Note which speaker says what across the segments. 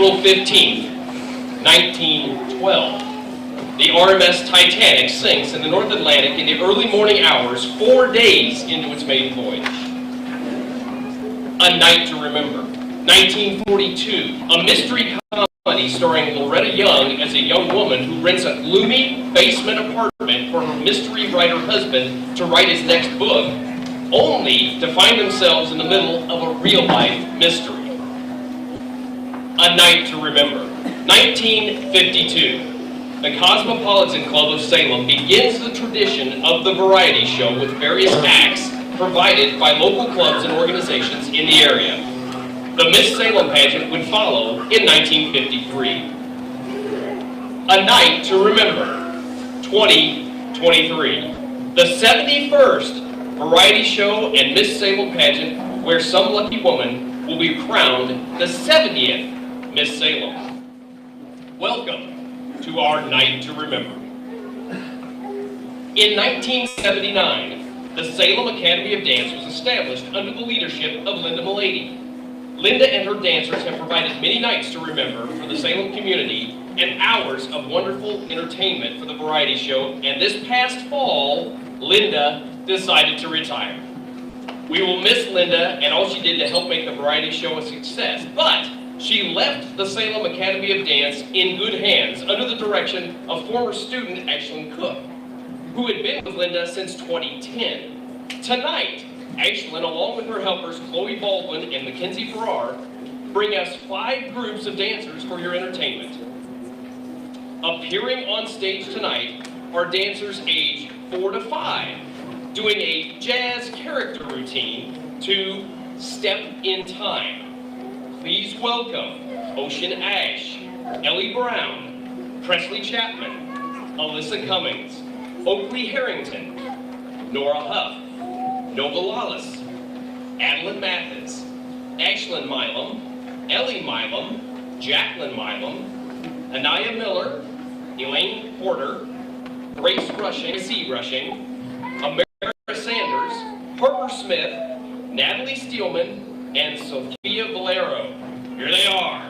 Speaker 1: April 15th, 1912, the RMS Titanic sinks in the North Atlantic in the early morning hours, 4 days into its maiden voyage. A Night to Remember. 1942, a mystery comedy starring Loretta Young as a young woman who rents a gloomy basement apartment for her mystery writer husband to write his next book, only to find themselves in the middle of a real-life mystery. A Night to Remember. 1952. The Cosmopolitan Club of Salem begins the tradition of the variety show with various acts provided by local clubs and organizations in the area. The Miss Salem pageant would follow in 1953. A Night to Remember. 2023. The 71st variety show and Miss Salem pageant where some lucky woman will be crowned the 70th Miss Salem. Welcome to our Night to Remember. In 1979, the Salem Academy of Dance was established under the leadership of Linda Mulady. Linda and her dancers have provided many nights to remember for the Salem community and hours of wonderful entertainment for the variety show, and this past fall, Linda decided to retire. We will miss Linda and all she did to help make the variety show a success, but she left the Salem Academy of Dance in good hands under the direction of former student Ashlyn Cook, who had been with Linda since 2010. Tonight, Ashlyn, along with her helpers Chloe Baldwin and Mackenzie Farrar, bring us 5 groups of dancers for your entertainment. Appearing on stage tonight are dancers aged 4 to 5, doing a jazz character routine to Step in Time. Please welcome Ocean Ash, Ellie Brown, Presley Chapman, Alyssa Cummings, Oakley Harrington, Nora Huff, Nova Lawless, Adeline Mathis, Ashlyn Milam, Ellie Milam, Jacqueline Milam, Anaya Miller, Elaine Porter, Grace Rushing, C. Rushing, Amara Sanders, Harper Smith, Natalie Steelman, and Sophia Valero. Here they are.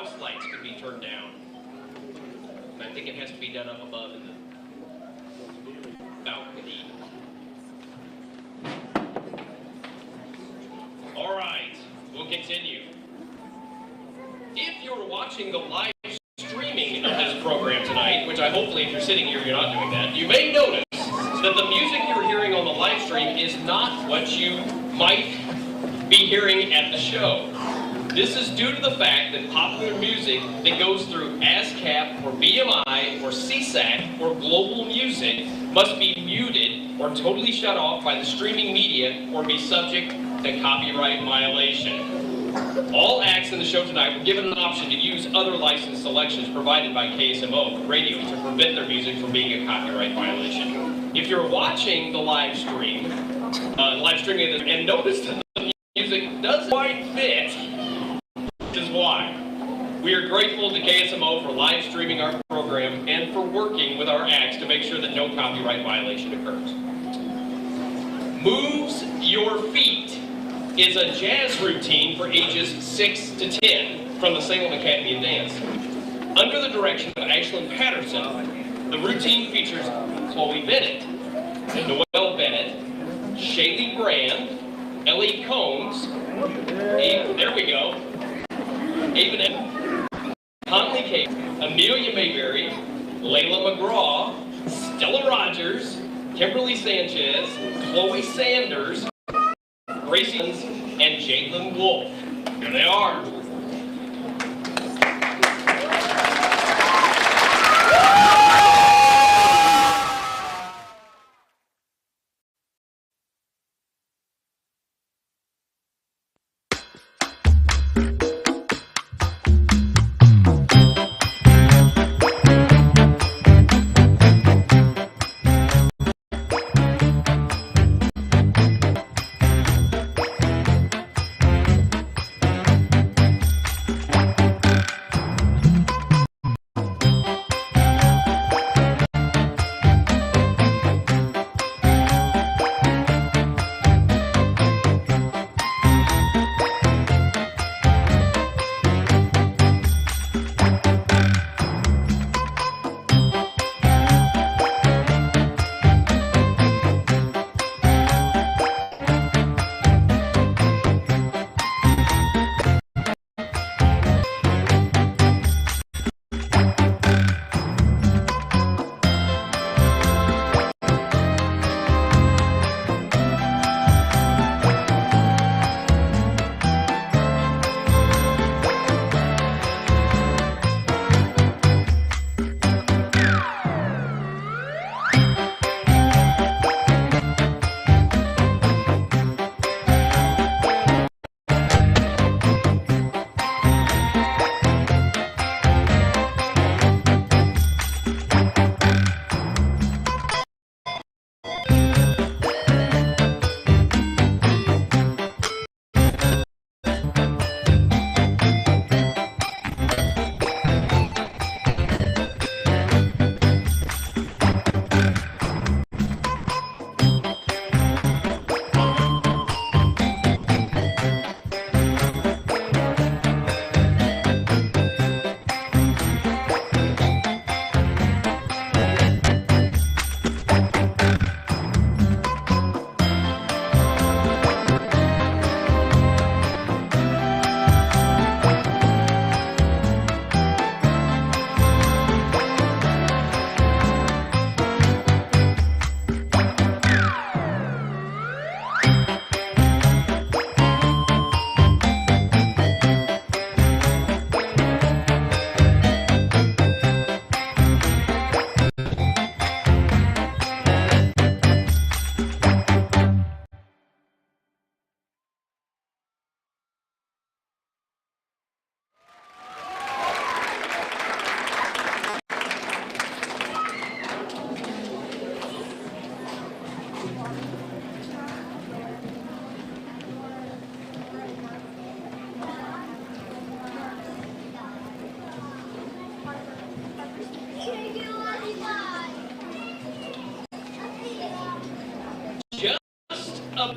Speaker 1: house lights could be turned down. I think it has to be done up above in the balcony. All right, we'll continue. If you're watching the live streaming of this program tonight, which hopefully if you're sitting here, you're not doing that, you may notice that the music you're hearing on the live stream is not what you might be hearing at the show. This is due to the fact that popular music that goes through ASCAP or BMI or CSAC or global music must be muted or totally shut off by the streaming media or be subject to copyright violation. All acts in the show tonight were given an option to use other licensed selections provided by KSMO radio to prevent their music from being a copyright violation. If you're watching the live streaming and notice that the music doesn't quite fit, this is why. We are grateful to KSMO for live streaming our program and for working with our acts to make sure that no copyright violation occurs. Moves Your Feet is a jazz routine for ages 6 to 10 from the Salem Academy of Dance. Under the direction of Ashlyn Patterson, the routine features Chloe Bennett, Noelle Bennett, Shaylee Brand, Ellie Combs, Conley Cave, Amelia Mayberry, Layla McGraw, Stella Rogers, Kimberly Sanchez, Chloe Sanders, Gracie, and Jalen Wolf. Here they are.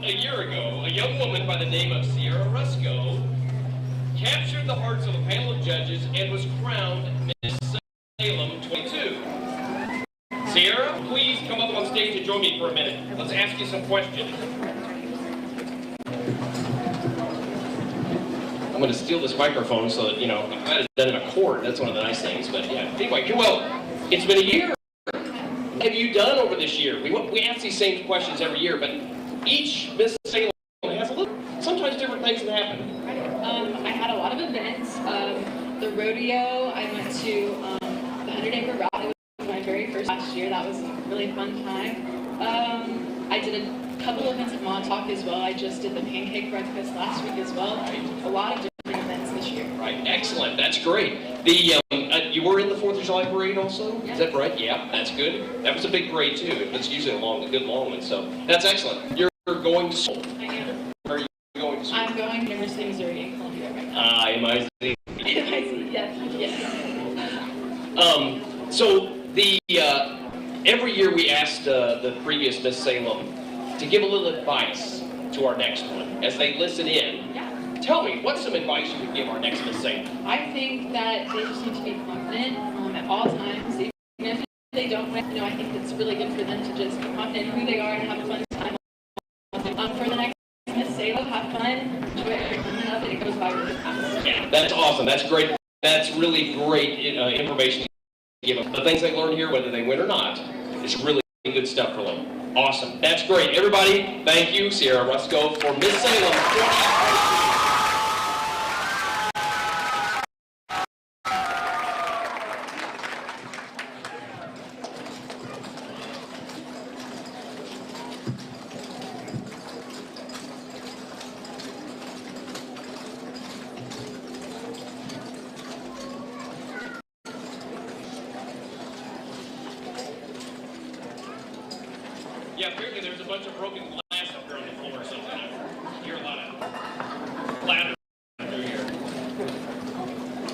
Speaker 1: A year ago, a young woman by the name of Sierra Rusco captured the hearts of a panel of judges, and was crowned Miss Salem 22. Sierra, please come up on stage and join me for a minute. Let's ask you some questions. I'm going to steal this microphone so that, I might have done it in a court. That's one of the nice things. But yeah, anyway, well, it's been a year. What have you done over this year? We ask these same questions every year, but each Miss Salem has sometimes different things that happen.
Speaker 2: I had a lot of events. The rodeo, I went to the 100-acre route. It was my very first last year. That was a really fun time. I did a couple events at Montauk as well. I just did the pancake breakfast last week as well.
Speaker 1: Right.
Speaker 2: A lot of different events this year.
Speaker 1: Right, excellent. That's great. You were in the 4th of July parade also?
Speaker 2: Yeah.
Speaker 1: Is that right? Yeah, that's good. That was a big parade too. It's usually a good long one. So that's excellent. You're going to school.
Speaker 2: I am.
Speaker 1: Where are you going to school?
Speaker 2: I'm going to University of Missouri in Columbia right now.
Speaker 1: MIZ.
Speaker 2: MIZ, yes.
Speaker 1: So every year we asked the previous Miss Salem to give a little advice to our next one as they listen in.
Speaker 2: Yeah.
Speaker 1: Tell me, what's some advice you could give our next Miss Salem?
Speaker 2: I think that they just need to be confident at all times. Even if they don't win, I think it's really good for them to just be confident in who they are and have a fun time. For the next Miss Salem, have fun, enjoy every moment of it. It goes by really fast.
Speaker 1: Yeah, that's awesome. That's great. That's really great information to give them. The things they learn here, whether they win or not, is really good stuff for them. Awesome. That's great. Everybody, thank you. Sierra Rusco for Miss Salem 2022. Yeah, apparently there's a bunch of broken glass up here on the floor or something. I hear a lot of clatter through here.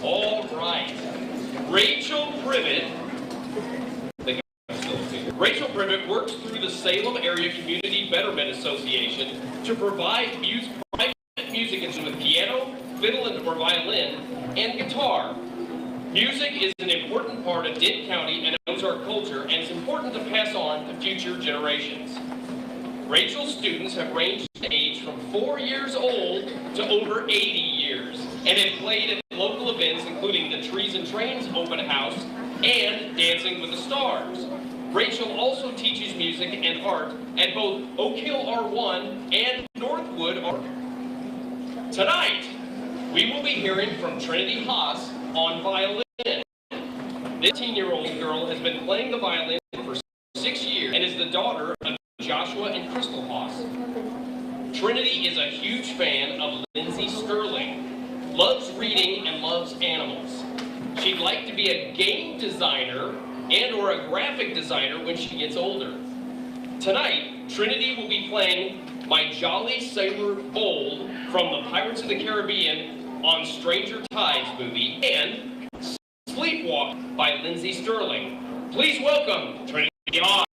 Speaker 1: All right. Rachel Privet. Rachel Privet works through the Salem Area Community Betterment Association to provide private music instruments with piano, fiddle, or violin, and guitar. Music is an important part of Dent County and Ozark culture, and it's important to pass on to future generations. Rachel's students have ranged in age from 4 years old to over 80 years, and have played at local events including the Trees and Trains open house and Dancing with the Stars. Rachel also teaches music and art at both Oak Hill R1 and Northwood R1. Tonight, we will be hearing from Trinity Haas on violin. This 13-year-old girl has been playing the violin for 6 years and is the daughter of Joshua and Crystal Haas. Trinity is a huge fan of Lindsay Sterling, loves reading and loves animals. She'd like to be a game designer and or a graphic designer when she gets older. Tonight, Trinity will be playing My Jolly Sailor Bold from the Pirates of the Caribbean on Stranger Tides movie, and Sleepwalk by Lindsay Sterling. Please welcome Trinity Haas.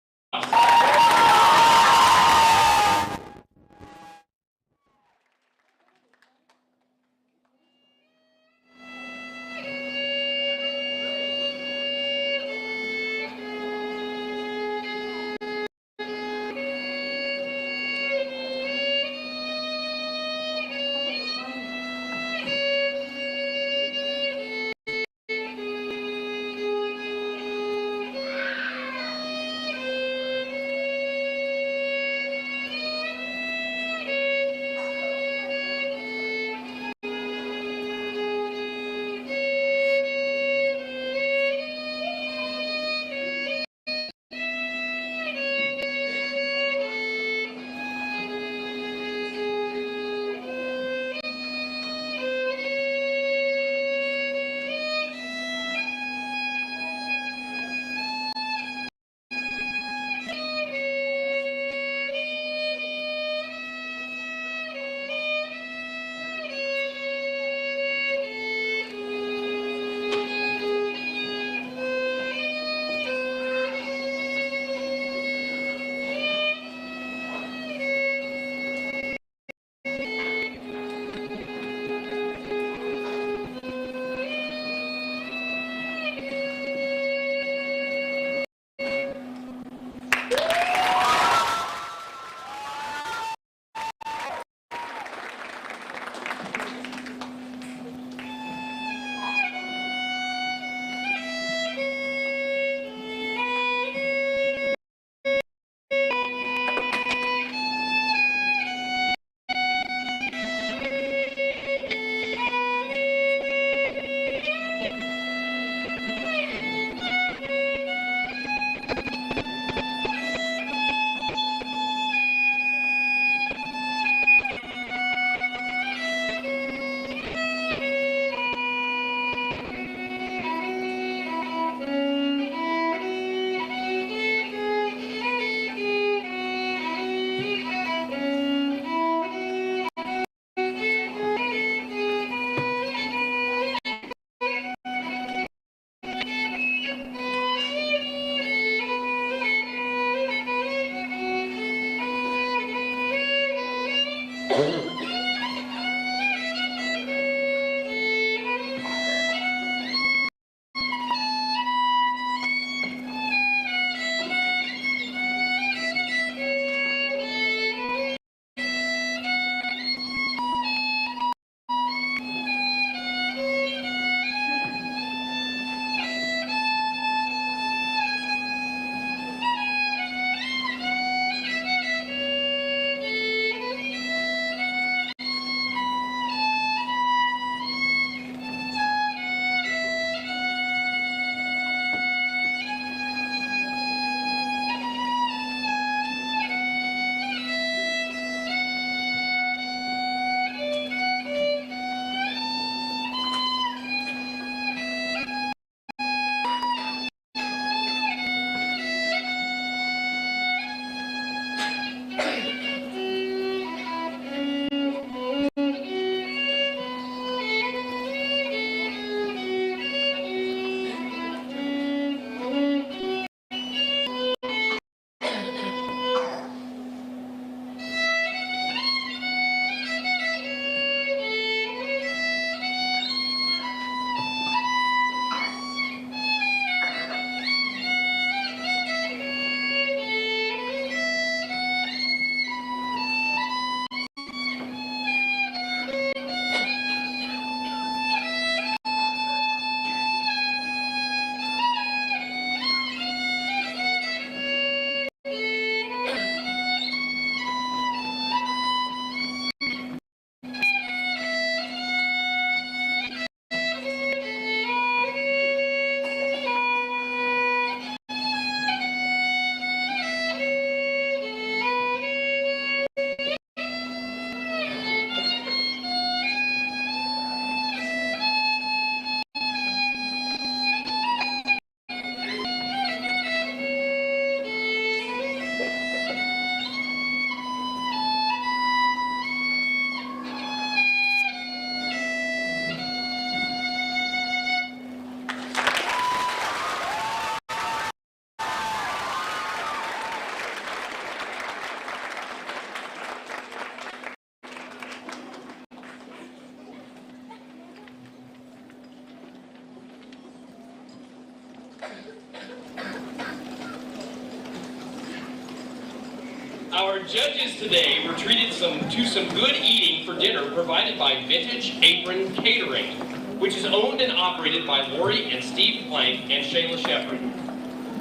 Speaker 1: Our judges today were treated to some good eating for dinner provided by Vintage Apron Catering, which is owned and operated by Lori and Steve Plank and Shayla Shepard.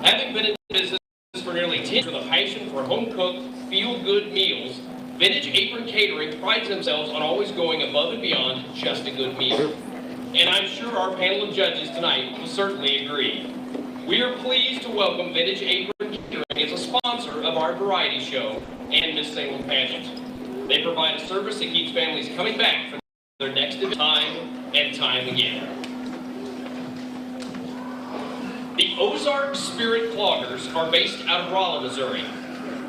Speaker 1: Having been in business for nearly 10 years with a passion for home-cooked, feel-good meals, Vintage Apron Catering prides themselves on always going above and beyond just a good meal. And I'm sure our panel of judges tonight will certainly agree. We are pleased to welcome Vintage Apron Catering as a sponsor of our variety show and Miss Salem pageant. They provide a service that keeps families coming back for their next event time and time again. The Ozark Spirit Cloggers are based out of Rolla, Missouri.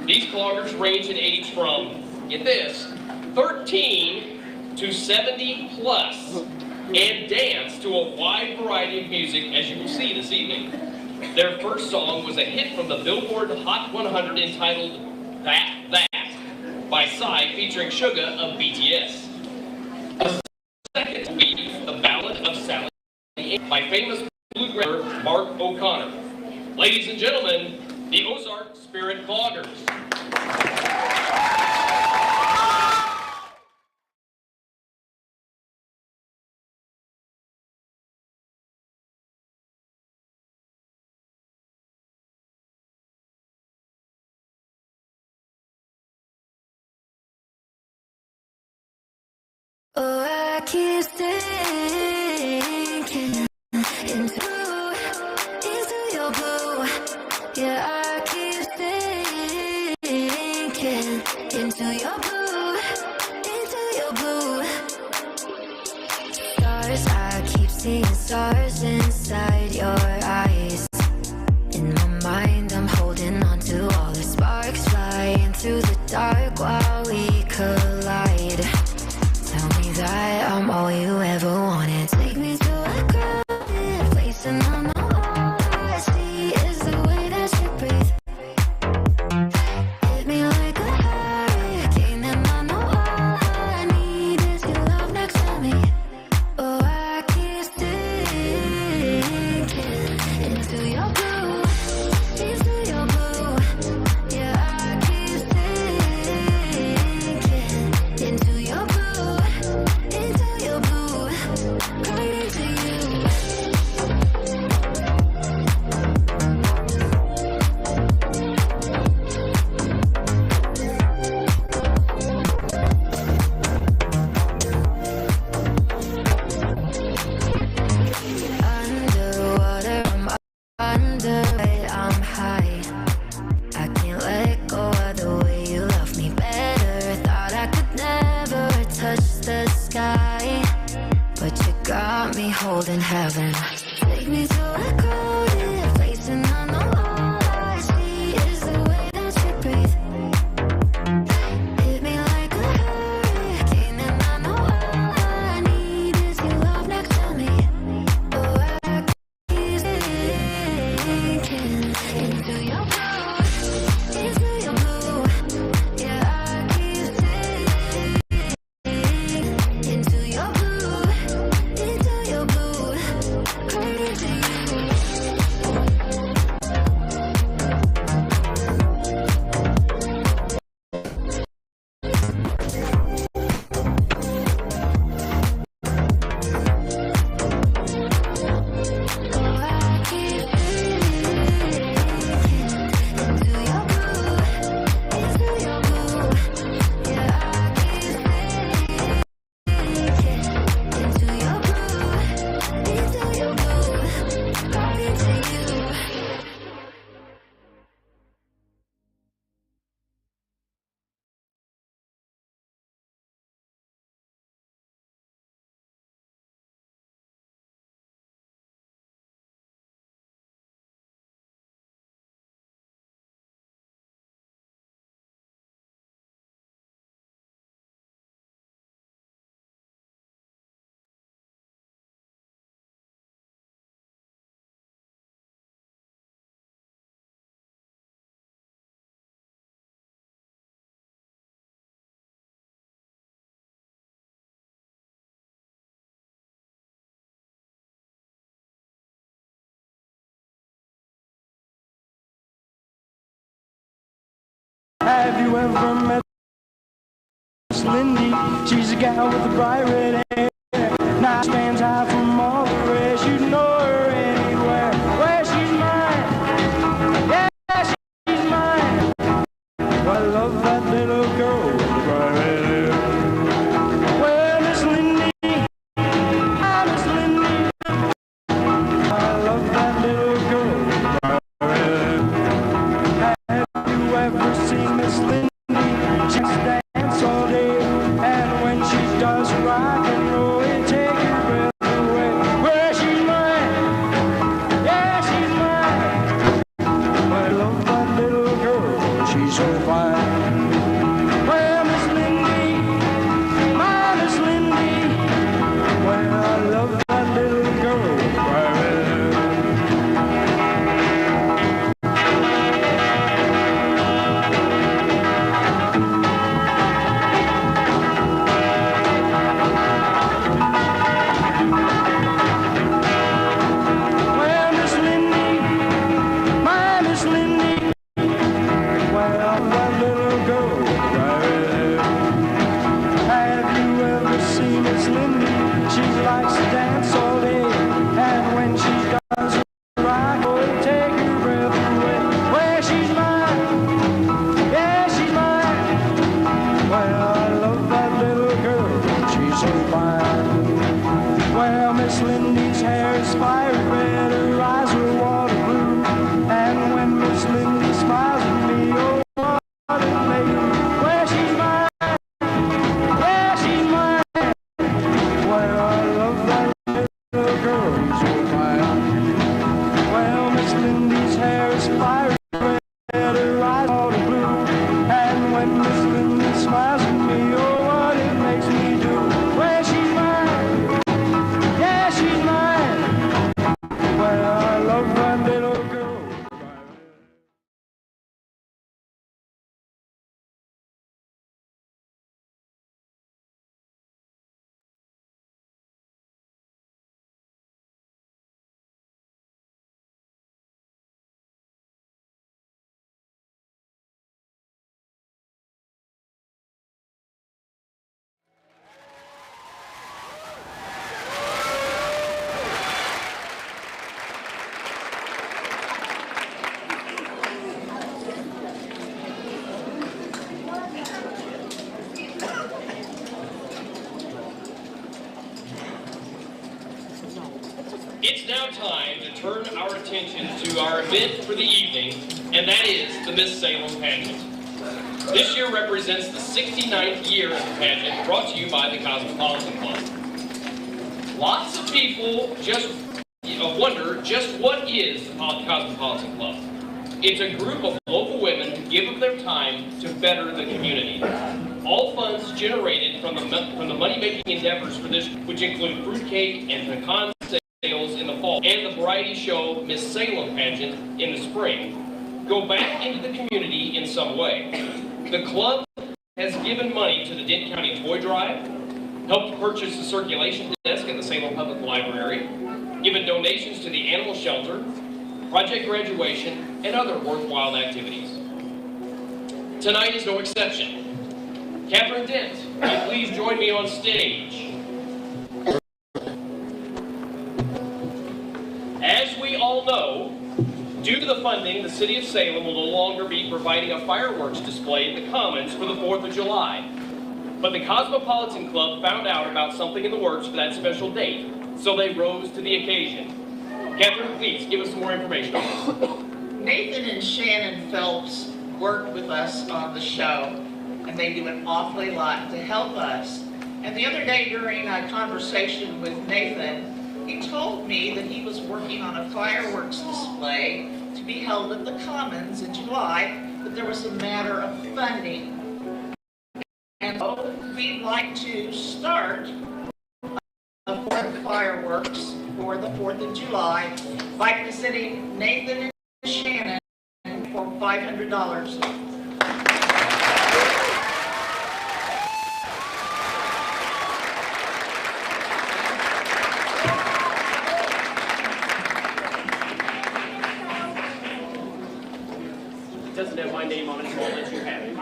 Speaker 1: These cloggers range in age from, get this, 13 to 70 plus, and dance to a wide variety of music, as you will see this evening. Their first song was a hit from the Billboard Hot 100 entitled That by Psy featuring Suga of BTS. The second will be The Ballad of Sally by famous bluegrass Mark O'Connor. Ladies and gentlemen, the Ozark Spirit Cloggers.
Speaker 3: Oh, I keep thinking into your blue. Yeah, I keep thinking into your blue. Stars, I keep seeing stars inside your eyes. In my mind, I'm holding on to all the sparks flying through the dark while we collide. Tell me that I'm all you ever wanted. Take me to a crowded place and I know all I see is the way that you breathe. Hit me like a hurricane and I know all I need is your love next to me. Oh, I keep thinking into your blue, into your blue. Yeah, I keep thinking into your blue. Holding heaven. Take me to a crowded place and I know all I see is the way that you breathe. Hit me like a hurricane and I know all I need is your love next to me. Oh, I keep thinking into your blue, into your blue. Yeah, I keep thinking into your blue.
Speaker 4: ever met Miss Lindy? She's a gal with the bright red hair. Now stands high from all the rest. You know her anywhere. Where she's mine. Yeah, she's mine. Well, I love that little girl with the bright red hair. Well, Miss Lindy, ah, Miss Lindy, I love that little girl with the bright red hair. Have you ever seen Miss Lindy? She dance all day, and when she does rock and roll, it takes your breath away. Well, she's mine, yeah, she's mine. I love that little girl, she's so fine. Well, Miss Lindy, my Miss Lindy, well, I love that little girl. Well, Miss Lindy, my Miss Lindy, well, that little girl right there. Have you ever seen Miss Lindy? She likes to dance all day, and when she does rock, oh, it take your breath away. Well, she's mine, yeah, she's mine. Well, I love that little girl, she's so fine. Well, Miss Lindy's hair is fiery red, her eyes are water blue, and when Miss Lindy smiles at me, oh, what a lady. Well, she's mine, yeah, she's mine. Well, I love that little girl, so fine. Well, Miss Lindy's hair is fiery red, her eyes are water blue, and when Miss Lindy smiles at me, oh, what it makes me do. Well, she's mine, yeah, she's mine. Well, I love that little girl.
Speaker 1: It's now time to turn our attention to our event for the evening, and that is the Miss Salem pageant. This year represents the 69th year of the pageant, brought to you by the Cosmopolitan Club. Lots of people just wonder just what is the Cosmopolitan Club. It's a group of local women who give up their time to better the community. All funds generated from the money-making endeavors for this, which include fruitcake and pecan sales in the fall and the variety show Miss Salem pageant in the spring, go back into the community in some way. The club has given money to the Denton County Toy Drive, helped purchase the circulation desk at the Salem Public Library, given donations to the animal shelter, project graduation, and other worthwhile activities. Tonight is no exception. Catherine Dent, will you please join me on stage? As we all know, due to the funding, the City of Salem will no longer be providing a fireworks display in the Commons for the 4th of July. But the Cosmopolitan Club found out about something in the works for that special date, so they rose to the occasion. Catherine, please give us some more information on this.
Speaker 5: Nathan and Shannon Phelps work with us on the show, and they do an awfully lot to help us. And the other day during a conversation with Nathan, he told me that he was working on a fireworks display to be held at the Commons in July, but there was a matter of funding. And so we'd like to start for fireworks for the 4th of July by presenting Nathan and Shannon for $500.
Speaker 1: It doesn't have my name on it, so I'll let you have it.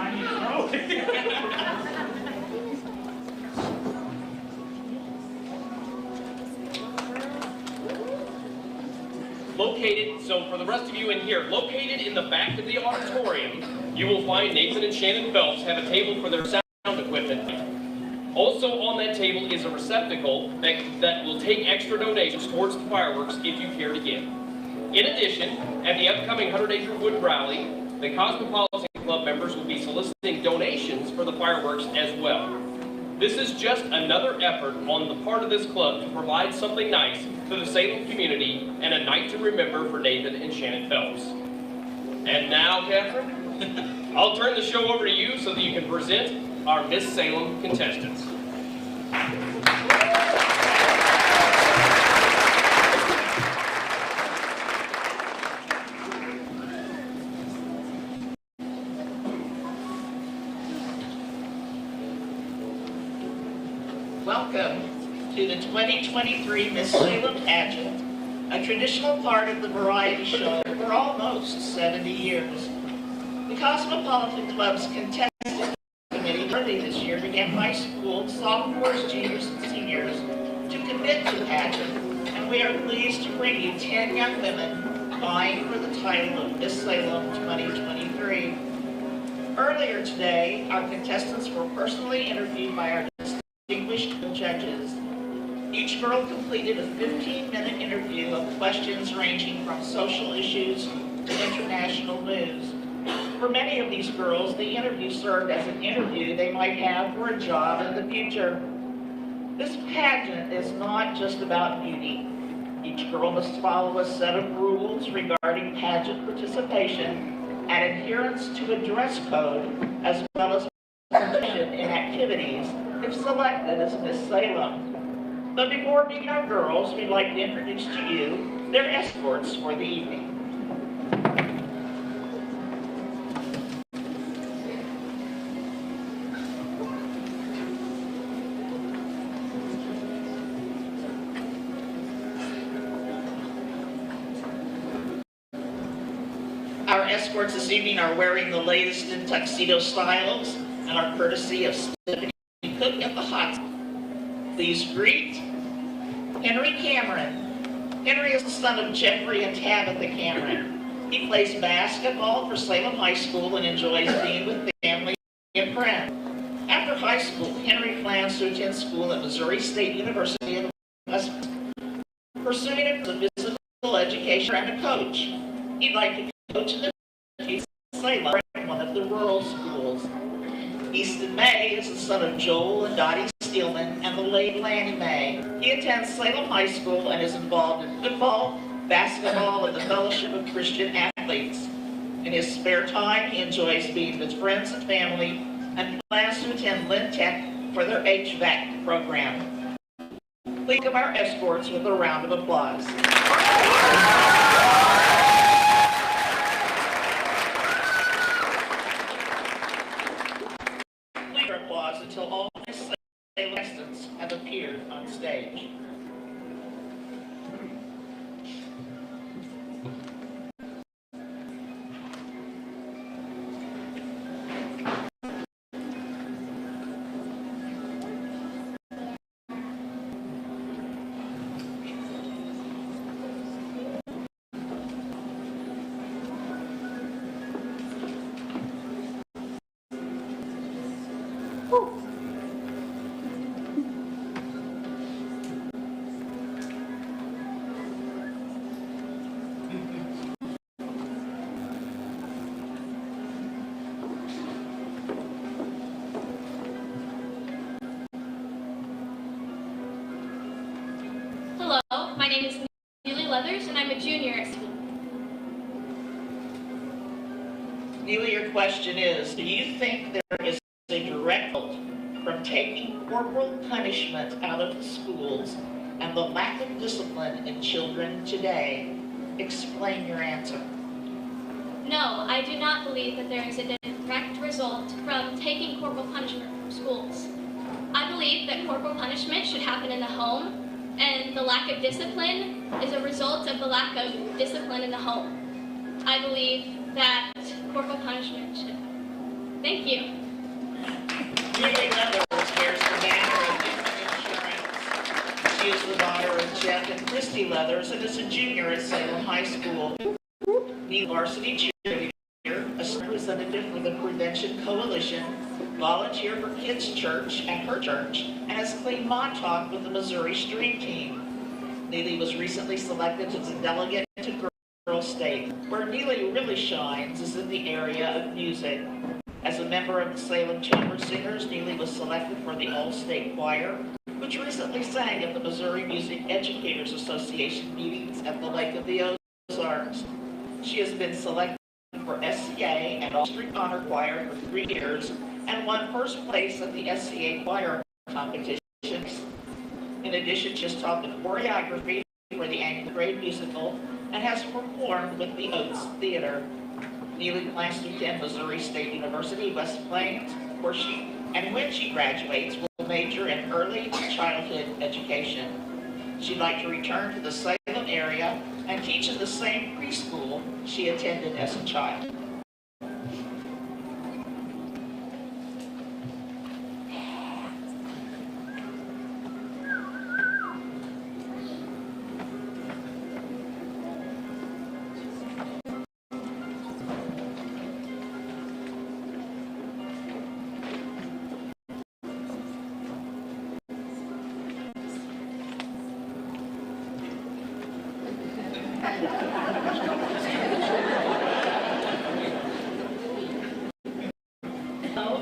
Speaker 1: So for the rest of you in here, located in the back of the auditorium, you will find Nathan and Shannon Phelps have a table for their sound equipment. Also on that table is a receptacle that will take extra donations towards the fireworks if you care to give. In addition, at the upcoming 100-acre wood rally, the Cosmopolitan Club members will be soliciting donations for the fireworks as well. This is just another effort on the part of this club to provide something nice to the Salem community and a night to remember for Nathan and Shannon Phelps. And now, Catherine, I'll turn the show over to you so that you can present our Miss Salem contestants.
Speaker 5: Welcome to the 2023 Miss Salem pageant, a traditional part of the variety show for almost 70 years. The Cosmopolitan Club's contestant committee early this year began high school sophomores, juniors, and seniors to commit to the pageant, and we are pleased to bring you 10 young women vying for the title of Miss Salem 2023. Earlier today, our contestants were personally interviewed by our distinguished judges. Each girl completed a 15-minute interview of questions ranging from social issues to international news. For many of these girls, the interview served as an interview they might have for a job in the future. This pageant is not just about beauty. Each girl must follow a set of rules regarding pageant participation and adherence to a dress code, as well as participation in activities if selected as Miss Salem. But before meeting our girls, we'd like to introduce to you their escorts for the evening. Our escorts this evening are wearing the latest in tuxedo styles and are courtesy of Stephanie Cook at the Hot. Please greet Henry Cameron. Henry is the son of Jeffrey and Tabitha Cameron. He plays basketball for Salem High School and enjoys being with family and friends. After high school, Henry plans to attend school at Missouri State University in West, pursuing a physical education and a coach. He'd like to coach in the Salem, one of the rural schools. Easton May is the son of Joel and Dottie Steelman and the late Lanny May. He attends Salem High School and is involved in football, basketball, and the Fellowship of Christian Athletes. In his spare time, he enjoys being with friends and family and plans to attend Lynn Tech for their HVAC program. Please give our escorts with a round of applause. Applause until all Miss Salem contestants have appeared on stage.
Speaker 6: Hello, my name is Neely Leathers, and I'm a junior at school.
Speaker 5: Neely, your question is, do you think there is a direct result from taking corporal punishment out of the schools and the lack of discipline in children today? Explain your answer.
Speaker 6: No, I do not believe that there is a direct result from taking corporal punishment from schools. I believe that corporal punishment should happen in the home, and the lack of discipline is a result of the lack of discipline in the home. I believe that corporal punishment should. Thank you.
Speaker 5: Neely Leathers wears the banner of Human Insurance. She is the daughter of Jeff and Christy Leathers and is a junior at Salem High School. Neely varsity cheerleader, a representative for the Prevention Coalition, volunteer for Kids Church at her church, and has cleaned Montauk with the Missouri Stream Team. Neely was recently selected as a delegate to Girls State. Where Neely really shines is in the area of music. As a member of the Salem Chamber Singers, Neely was selected for the All-State Choir, which recently sang at the Missouri Music Educators Association meetings at the Lake of the Ozarks. She has been selected for SCA and All-Street Honor Choir for 3 years and won first place at the SCA Choir competitions. In addition, she has taught the choreography for the annual grade musical and has performed with the Oats Theater. Neely plans to attend Missouri State University, West Plains, when she graduates, will major in early childhood education. She'd like to return to the Salem area and teach in the same preschool she attended as a child.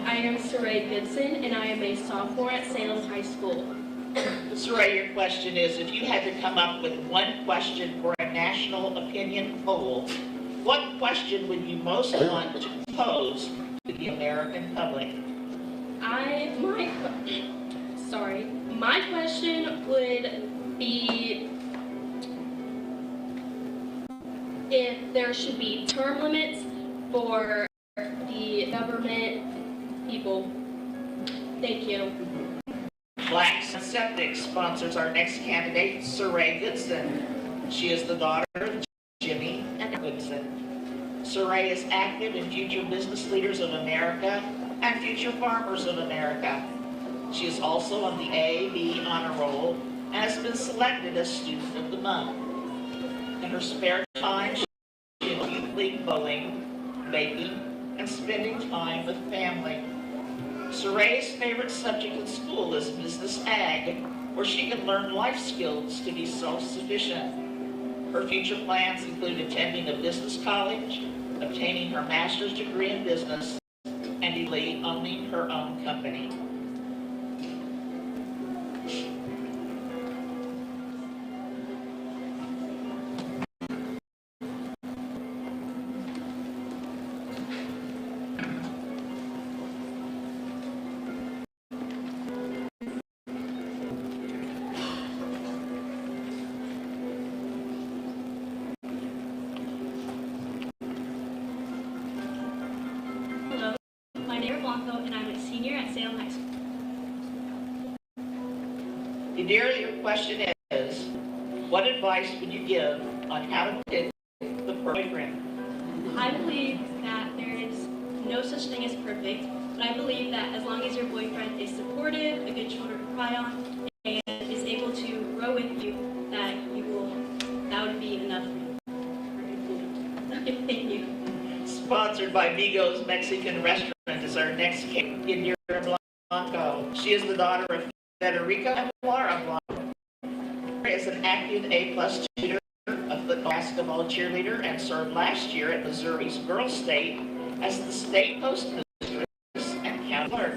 Speaker 7: I am Saray Goodson, and I am a sophomore at Salem High School.
Speaker 5: Saray, your question is, if you had to come up with one question for a national opinion poll, what question would you most want to pose to the American public?
Speaker 7: My question would be if there should be term limits for the government people. Thank you.
Speaker 5: Blacks and Septic sponsors our next candidate, Saray Goodson. She is the daughter of Jimmy and Goodson. Saray is active in Future Business Leaders of America and Future Farmers of America. She is also on the A.B. Honor Roll and has been selected as Student of the Month. In her spare time, she enjoys youth league bowling, baking, and spending time with family. Saray's favorite subject in school is Business Ag, where she can learn life skills to be self-sufficient. Her future plans include attending a business college, obtaining her master's degree in business, and eventually owning her own company.
Speaker 6: And I'm a senior at Salem High School.
Speaker 5: Yadira, your question is, what advice would you give on how to pick the boyfriend?
Speaker 6: I believe that there is no such thing as perfect, but I believe that as long as your boyfriend is supportive, a good shoulder to cry on, and is able to grow with you, that would be enough for you. Okay, thank you.
Speaker 5: Sponsored by Vigo's Mexican Restaurant is our next candidate, Yadira Blanco. She is the daughter of Federica and Laura Blanco. She is an active A+ tutor, a football basketball cheerleader, and served last year at Missouri's Girls State as the state postmistress and county clerk.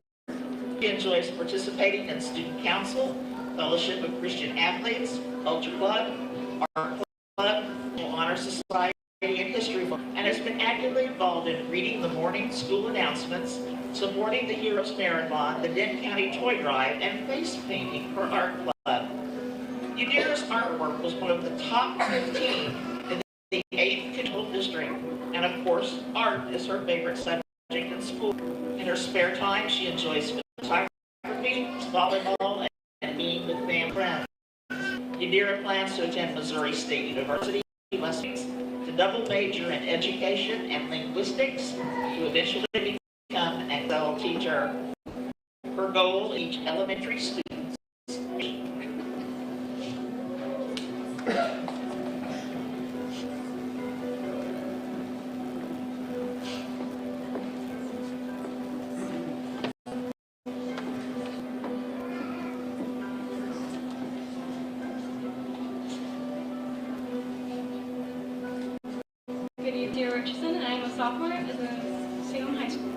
Speaker 5: She enjoys participating in student council, fellowship of Christian athletes, culture club, art club, honor society, and history book, and has been actively involved in reading the morning school announcements, supporting the Heroes Marathon, the Dent County Toy Drive, and face painting for Art Club. Yadira's artwork was one of the top 15 in the 8th Control District, and of course, art is her favorite subject in school. In her spare time, she enjoys photography, volleyball, and meeting with family friends. Yadira plans to attend Missouri State University, to double major in education and linguistics, to eventually become an Excel teacher. Her goal is each elementary student.
Speaker 7: Richardson, and I am a sophomore at the Salem High School.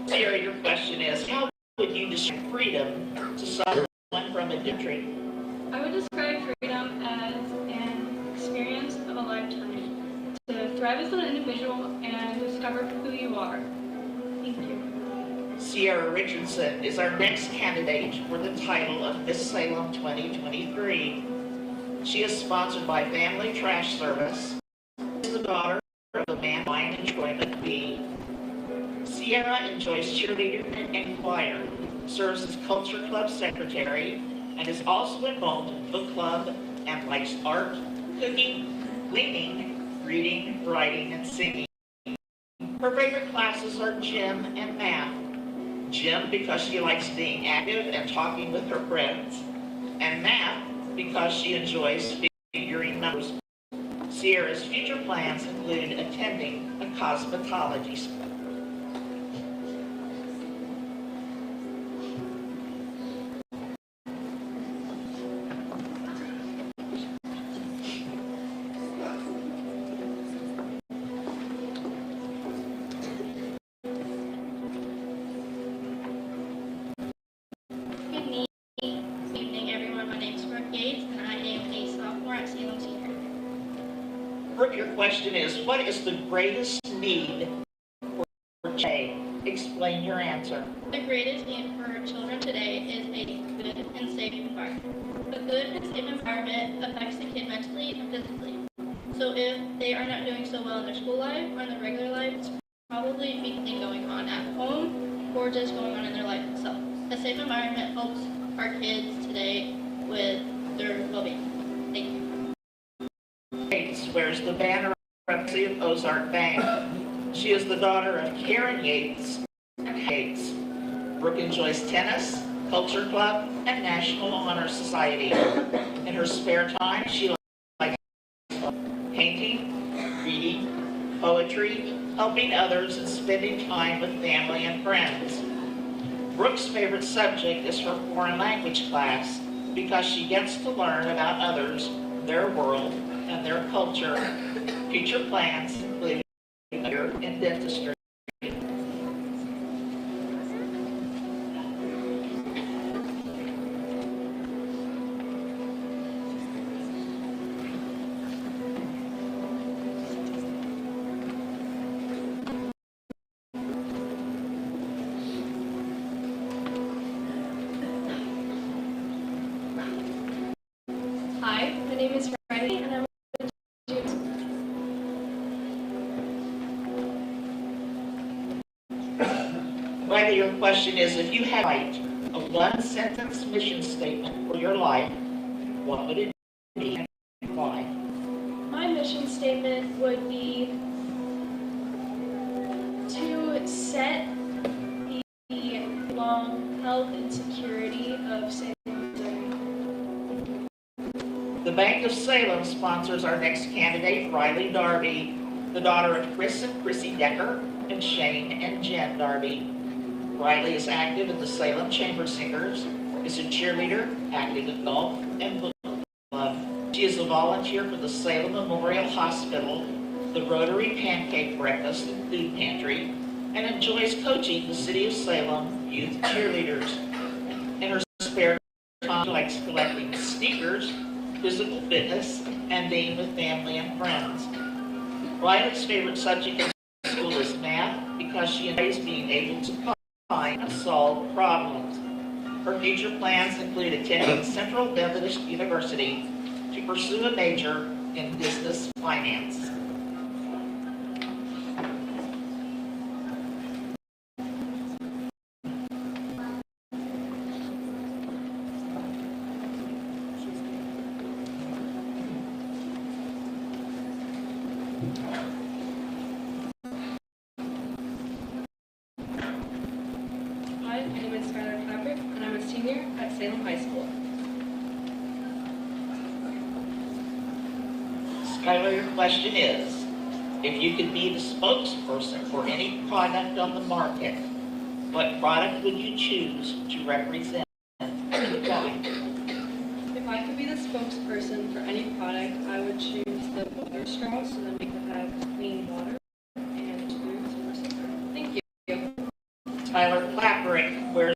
Speaker 5: Sierra, your question is, how would you describe freedom to someone from a country?
Speaker 7: I would describe freedom as an experience of a lifetime, to thrive as an individual and discover who you are. Thank you.
Speaker 5: Sierra Richardson is our next candidate for the title of Miss Salem 2023. She is sponsored by Family Trash Service. She is the daughter of a man wine enjoyment bee. Sierra enjoys cheerleading and choir, serves as culture club secretary, and is also involved in book club and likes art, cooking, cleaning, reading, writing, and singing. Her favorite classes are gym and math. Gym because she likes being active and talking with her friends, and math because she enjoys figuring numbers. Sierra's future plans include attending a cosmetology school.
Speaker 6: Good evening, everyone. My name is Brooke Gates, and I am a sophomore at Salem Senior.
Speaker 5: Brooke, your question is, what is the greatest need for today? Explain your answer.
Speaker 6: The greatest need for children today is a good and safe environment. A good and safe environment affects the kid mentally and physically. So if they are not doing so well in their school life or in their regular life, it's probably something going on at home or just going on in their life itself. A safe environment helps our kids today with their well-being. Thank you.
Speaker 5: Yates wears the banner of Ozark Bank. She is the daughter of Karen Yates and Yates. Brooke enjoys tennis, culture club, and National Honor Society. In her spare time, she likes painting, reading, poetry, helping others, and spending time with family and friends. Brooke's favorite subject is her foreign language class because she gets to learn about others, their world, and their culture. Future plans include career in dentistry.
Speaker 7: Hi, my name is Riley, and I'm a junior.
Speaker 5: Riley, your question is, if you had to write a one-sentence mission statement for your life, what would it be and why?
Speaker 7: My mission statement would be to set the long health and security of Salem.
Speaker 5: The Bank of Salem sponsors our next candidate, Riley Darby, the daughter of Chris and Chrissy Decker and Shane and Jen Darby. Riley is active in the Salem Chamber Singers, is a cheerleader, active in golf and book club. She is a volunteer for the Salem Memorial Hospital, the Rotary Pancake Breakfast and Food Pantry, and enjoys coaching the City of Salem youth cheerleaders. In her spare time, she likes collecting sneakers, physical fitness, and being with family and friends. Riley's favorite subject in school is math because she enjoys being able to find and solve problems. Her future plans include attending Central Methodist University to pursue a major in business finance.
Speaker 2: Hi, my name is Skylar Patrick, and I'm a senior at Salem High School.
Speaker 5: Skylar, your question is, if you could be the spokesperson for any product on the market, what product would you choose to represent and why?
Speaker 2: If I could be the
Speaker 7: spokesperson for any product, I would choose the water straw so that we could have clean water and food for supper. Thank you.
Speaker 5: Tyler Clapperick wears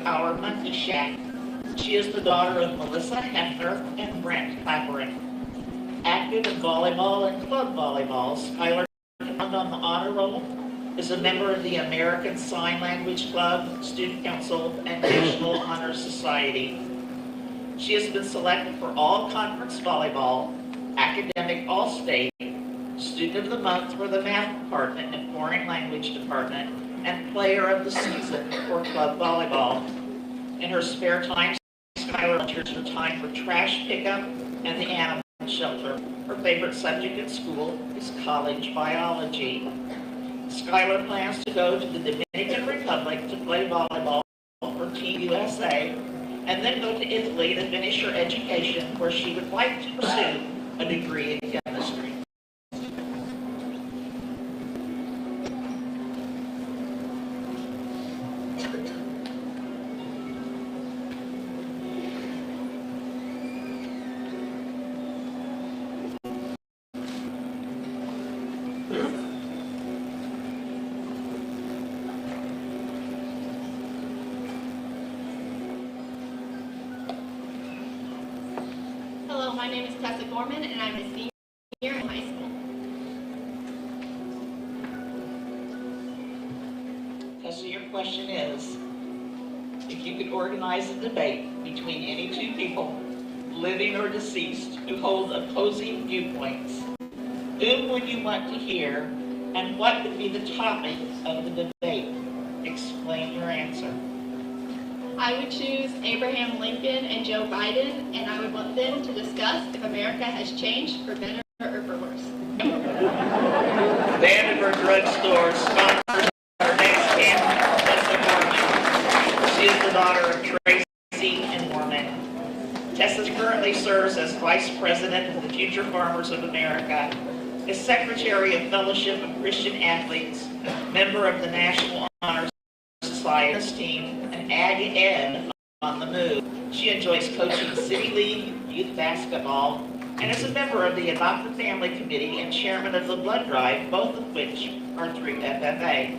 Speaker 5: our monkey shack. She is the daughter of Melissa Hefner and Brent Clapperick. Active in volleyball and club volleyball, Skylar found on the honor roll, is a member of the American Sign Language Club, Student Council, and National Honor Society. She has been selected for all-conference volleyball, academic all-state, student of the month for the math department and foreign language department, and player of the season for club volleyball. In her spare time, Skylar volunteers her time for trash pickup and the animal shelter. Her favorite subject at school is college biology. Skylar plans to go to the Dominican Republic to play volleyball for Team USA, and then go to Italy to finish her education, where she would like to pursue a degree in chemistry.
Speaker 6: Hello, my name is Tessa Gorman, and I'm a senior in high school.
Speaker 5: Tessa, your question is, if you could organize a debate between any two people, living or deceased, who hold opposing viewpoints, whom would you want to hear, and what would be the topic of the debate? Explain your answer.
Speaker 6: I would choose Abraham Lincoln and Joe Biden, and I would want them to discuss if America has changed for better or for worse.
Speaker 5: Vandenberg Drugstore sponsors our next candidate, Tessa Norman. She is the daughter of Tracy and Norman. Tessa currently serves as Vice President of the Future Farmers of America, is Secretary of Fellowship of Christian Athletes, member of the National Honor Society team, and Ag Ed on the move. She enjoys coaching City League youth basketball, and is a member of the Adopted Family Committee and chairman of the Blood Drive, both of which are through FFA.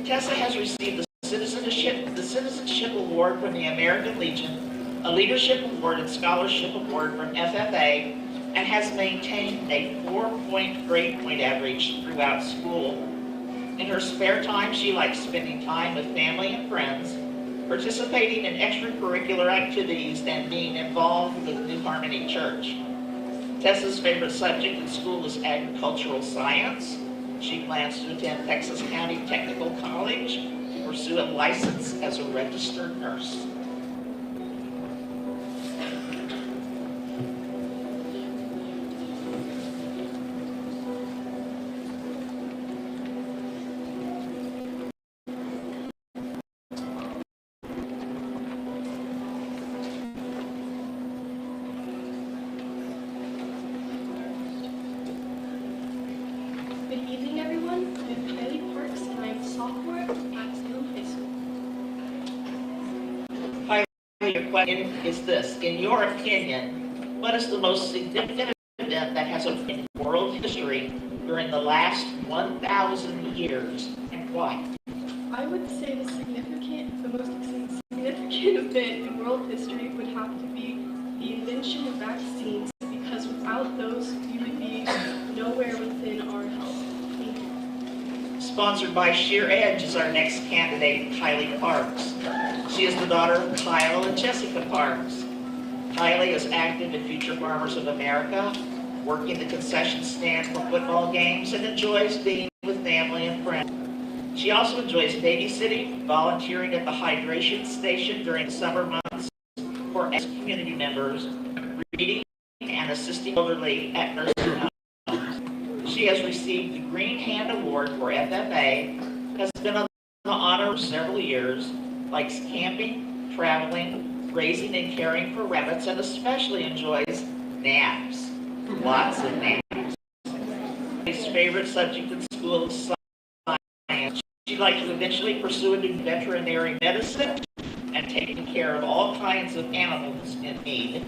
Speaker 5: Tessa has received the Citizenship Award from the American Legion, a Leadership Award and Scholarship Award from FFA, and has maintained a 4-point grade point average throughout school. In her spare time, she likes spending time with family and friends, participating in extracurricular activities, and being involved with New Harmony Church. Tessa's favorite subject in school is agricultural science. She plans to attend Texas County Technical College to pursue a license as a registered nurse.
Speaker 7: Good evening, everyone. I'm Kylie Parks, and I'm a sophomore at Salem High School.
Speaker 5: Hi, your question is this. In your opinion, what is the most significant event that has occurred in world history during the last 1,000 years, and why?
Speaker 7: I would say the most significant event in world history would have to be the invention of vaccines, because without those, we would be nowhere within our health. Thank you.
Speaker 5: Sponsored by Sheer Edge is our next candidate, Kylie Parks. She is the daughter of Kyle and Jessica Parks. Kylie is active in Future Farmers of America, working the concession stand for football games, and enjoys being with family and friends. She also enjoys babysitting, volunteering at the hydration station during the summer months for community members, reading and assisting elderly at nursing homes. She has received the Green Hand Award for FFA, has been on the honor for several years, likes camping, traveling, raising and caring for rabbits, and especially enjoys naps. Lots of naps. His favorite subject in school is science. She'd like to eventually pursue a veterinary medicine and taking care of all kinds of animals in need.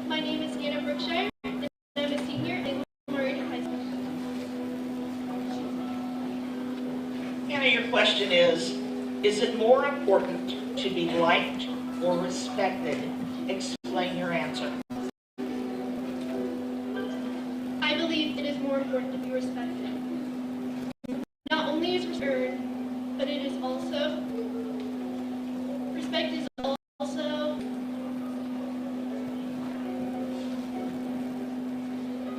Speaker 7: My name is Anna Brookshire, and I'm a senior at Moraine High School.
Speaker 5: Anna, your question is it more important to be liked or respected? Explain your answer.
Speaker 7: I believe it is more important to be respected. Not only is respect earned, but it is also, respect is also,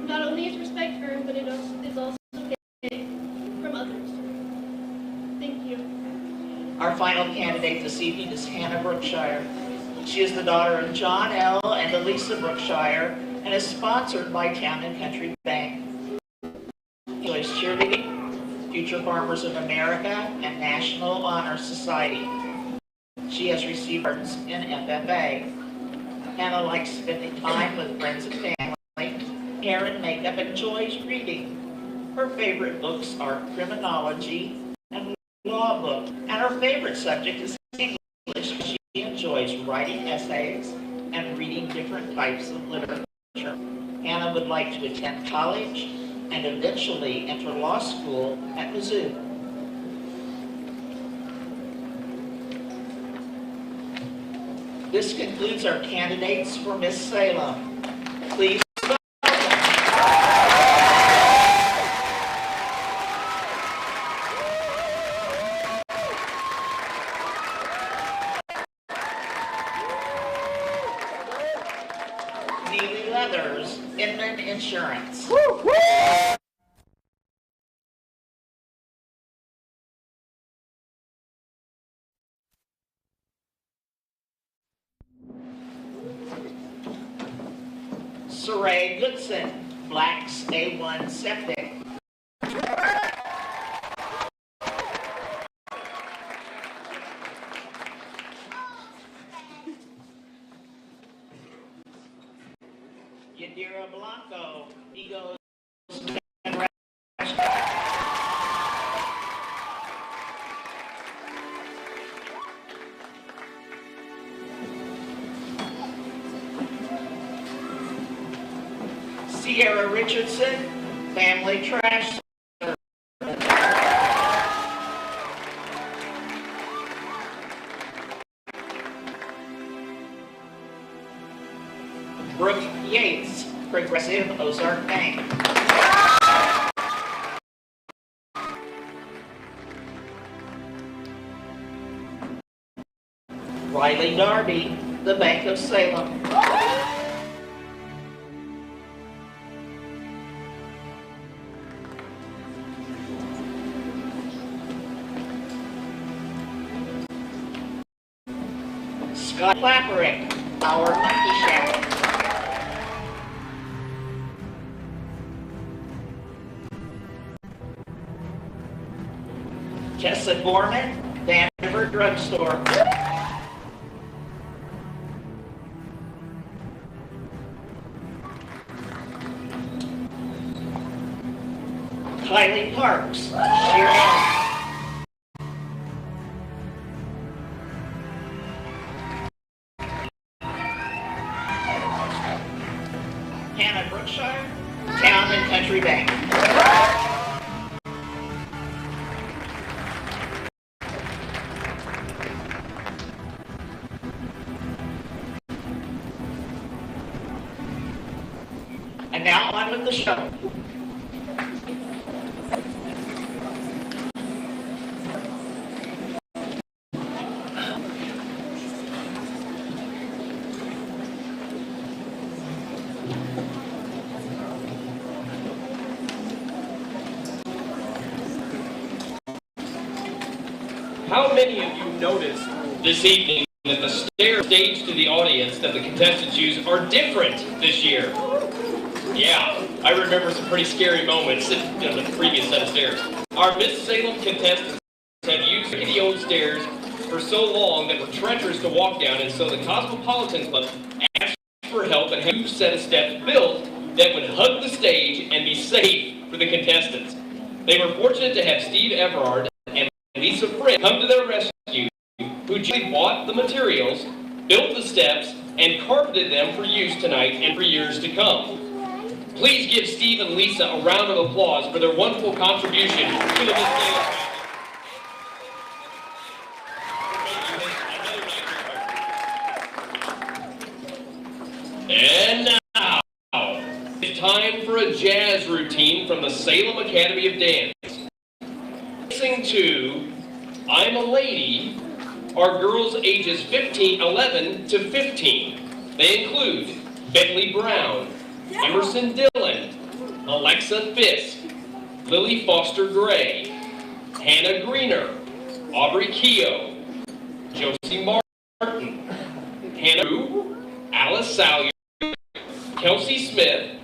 Speaker 7: not only is respect earned, but it is also paid from others. Thank you.
Speaker 5: Our final candidate this evening is Hannah Brookshire. She is the daughter of John L. and Elisa Brookshire and is sponsored by Town and Country Bank. She enjoys cheerleading, Future Farmers of America, and National Honor Society. She has received awards in FFA. Hannah likes spending time with friends and family, hair and makeup, and enjoys reading. Her favorite books are criminology and law book, and her favorite subject is English. She enjoys writing essays and reading different types of literature. Hannah would like to attend college and eventually enter law school at Mizzou. This concludes our candidates for Miss Salem. Please welcome. Neely Leathers, Inman Insurance. Saray Goodson, Blacks A1 Septic. Yadira Blanco, Egos and Rescue. Sierra Richardson, Family Trash Service. Brooke Yates, Progressive Ozark Bank. Riley Darby, the Bank of Salem. Scott Clapperick, our Monkey Shack. Tessa Gorman, Vanderbilt Drugstore. Kylie Parks, Sheeran. Hannah Brookshire, Town and Country Bank. And now on with the show.
Speaker 1: How many of you noticed this evening that the stage to the audience that the contestants use are different this year. Yeah, I remember some pretty scary moments in the previous set of stairs. Our Miss Salem contestants have used the old stairs for so long that were treacherous to walk down, and so the Cosmopolitan Club asked for help and had a new set of steps built that would hug the stage and be safe for the contestants. They were fortunate to have Steve Everard and Lisa Friend come to their rescue, who jointly bought the materials, built the steps, and carpeted them for use tonight and for years to come. Please give Steve and Lisa a round of applause for their wonderful contribution to the Miss Salem. And now, it's time for a jazz routine from the Salem Academy of Dance. Listening to I'm a Lady are girls ages 11 to 15. They include Bentley Brown, Emerson Dillon, Alexa Fisk, Lily Foster Gray, Hannah Greener, Aubrey Keogh, Josie Martin, Hannah Rue, Alice Salyer, Kelsey Smith,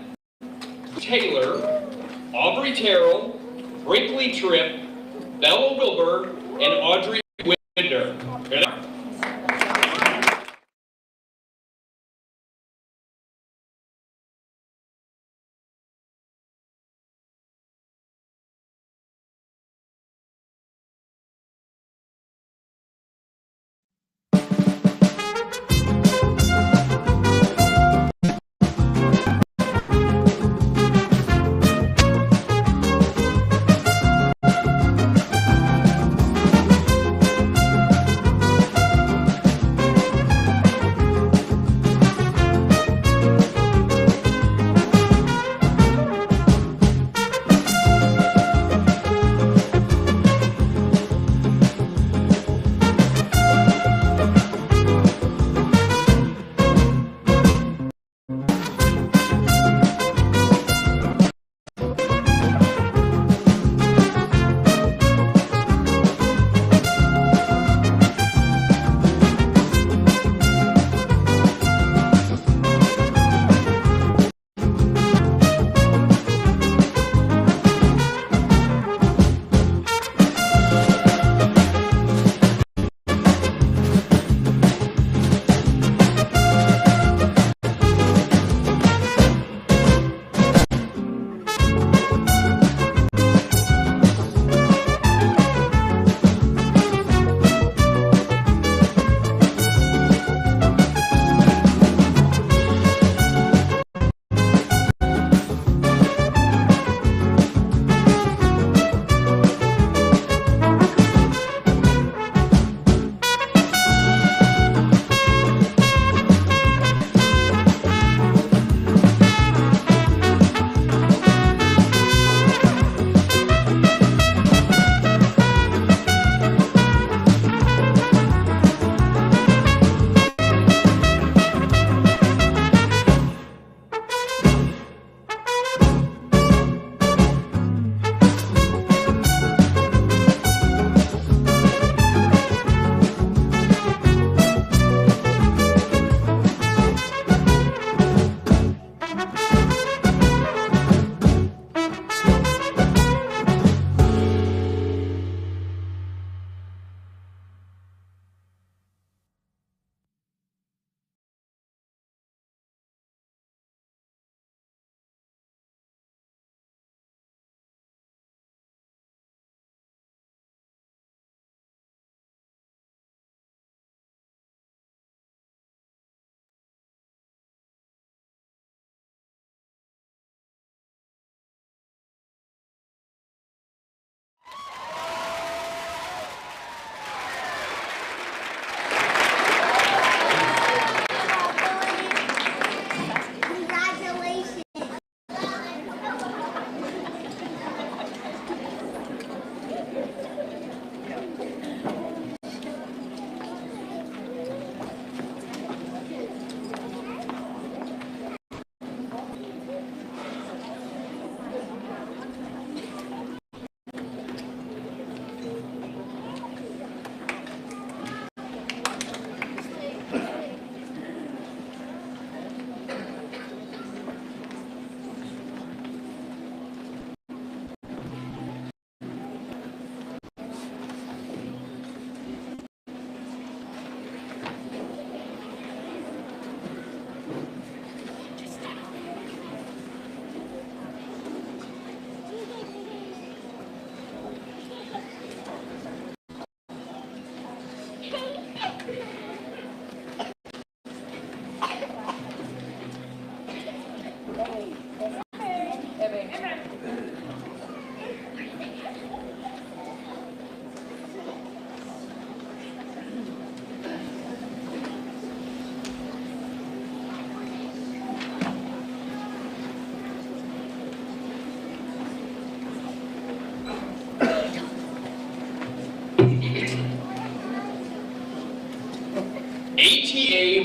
Speaker 1: Taylor, Aubrey Terrell, Brinkley Tripp, Bella Wilbur, and Audrey Widner. Here they are.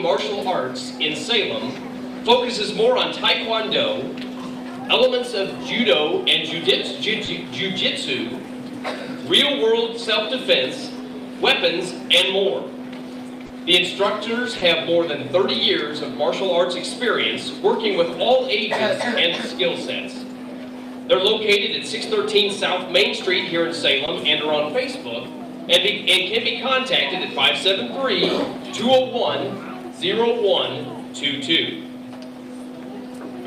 Speaker 1: Martial Arts in Salem focuses more on Taekwondo, elements of Judo and Jiu-Jitsu, real-world self-defense, weapons, and more. The instructors have more than 30 years of martial arts experience working with all ages and skill sets. They're located at 613 South Main Street here in Salem and are on Facebook and can be contacted at 573-201-0122.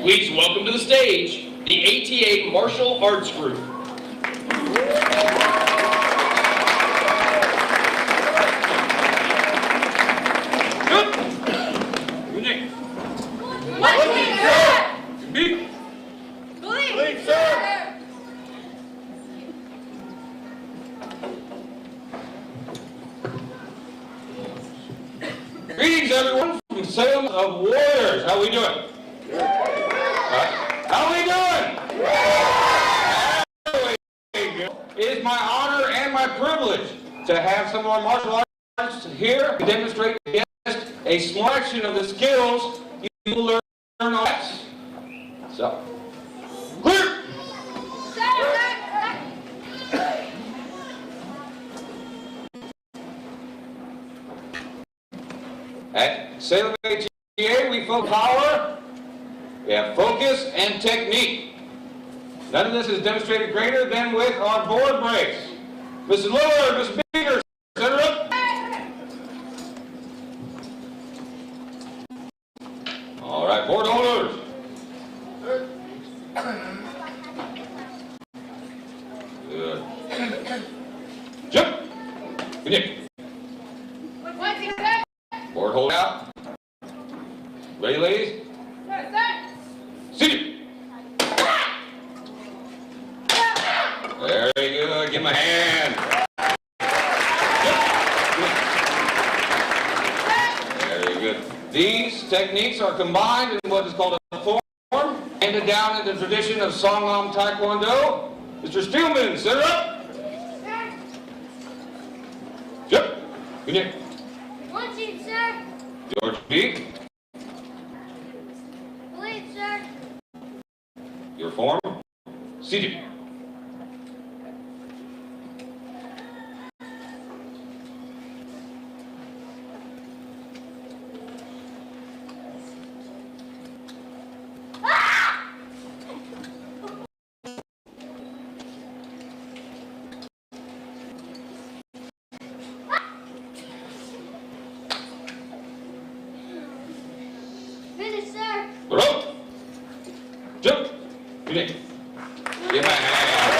Speaker 1: Please welcome to the stage the ATA Martial Arts Group.
Speaker 8: Greetings, everyone, from Salem of Warriors. How we doing? How we doing? It is my honor and my privilege to have some of our martial artists here to demonstrate just a selection of the skills you will learn on this. So, clear! At Salem ATA, we focus power, we have focus and technique. None of this is demonstrated greater than with our board breaks. Mr. Lillard, Mr. Beaker, set her up. All right, board holders. Good. Jump. Continue. Board hold out. Ready, ladies? Sit. Very good. Give him a hand. Very good. These techniques are combined in what is called a form, handed down in the tradition of Salem Taekwondo. Mr. Steelman, sit her up. Jump. Continue.
Speaker 6: Sir.
Speaker 8: George B.
Speaker 6: Please, sir.
Speaker 8: Your form. Seated.
Speaker 6: Finish, sir.
Speaker 8: Rope. Jump. Continue. Give my hand.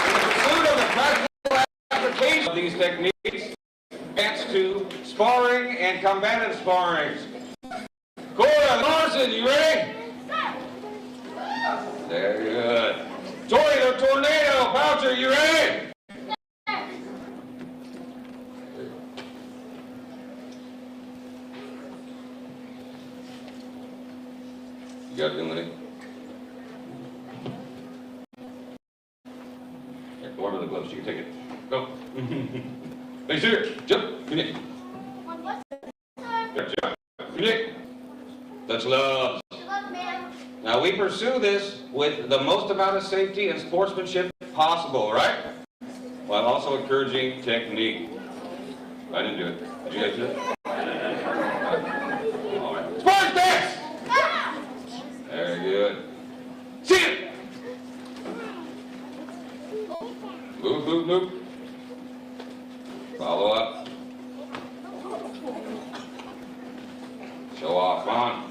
Speaker 8: In the pursuit of the practical application of these techniques, advance to sparring and combative sparring. Cora Larson, you ready? Very good. Tori the Tornado Poucher, you ready? You got it, Emily? Here, go over the gloves. You can take it. Go. Hey, sir. Jump. Continue. Jump. Continue. Touch gloves. Now, we pursue this with the most amount of safety and sportsmanship possible, right? While also encouraging technique. I didn't do it. Did you guys do it? All right. Sports dance! Very good. See it! Move, move, move. Follow up. Show off, come on.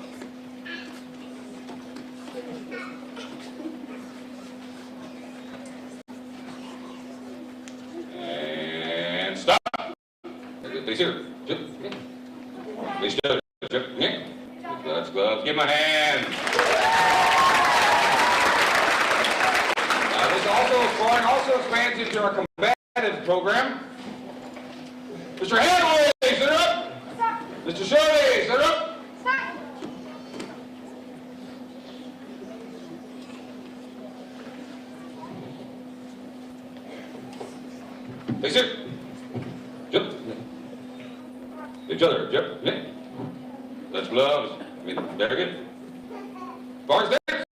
Speaker 8: And stop. Please here. Please do. Touch gloves. Give him a hand. This sparring also expands into our combative program. Mr. Hanley, sit up. Mr. Shirley, sit up. Please sit. Jump. Each other. Yep. Nick. Touch gloves. Very good. Bar stance.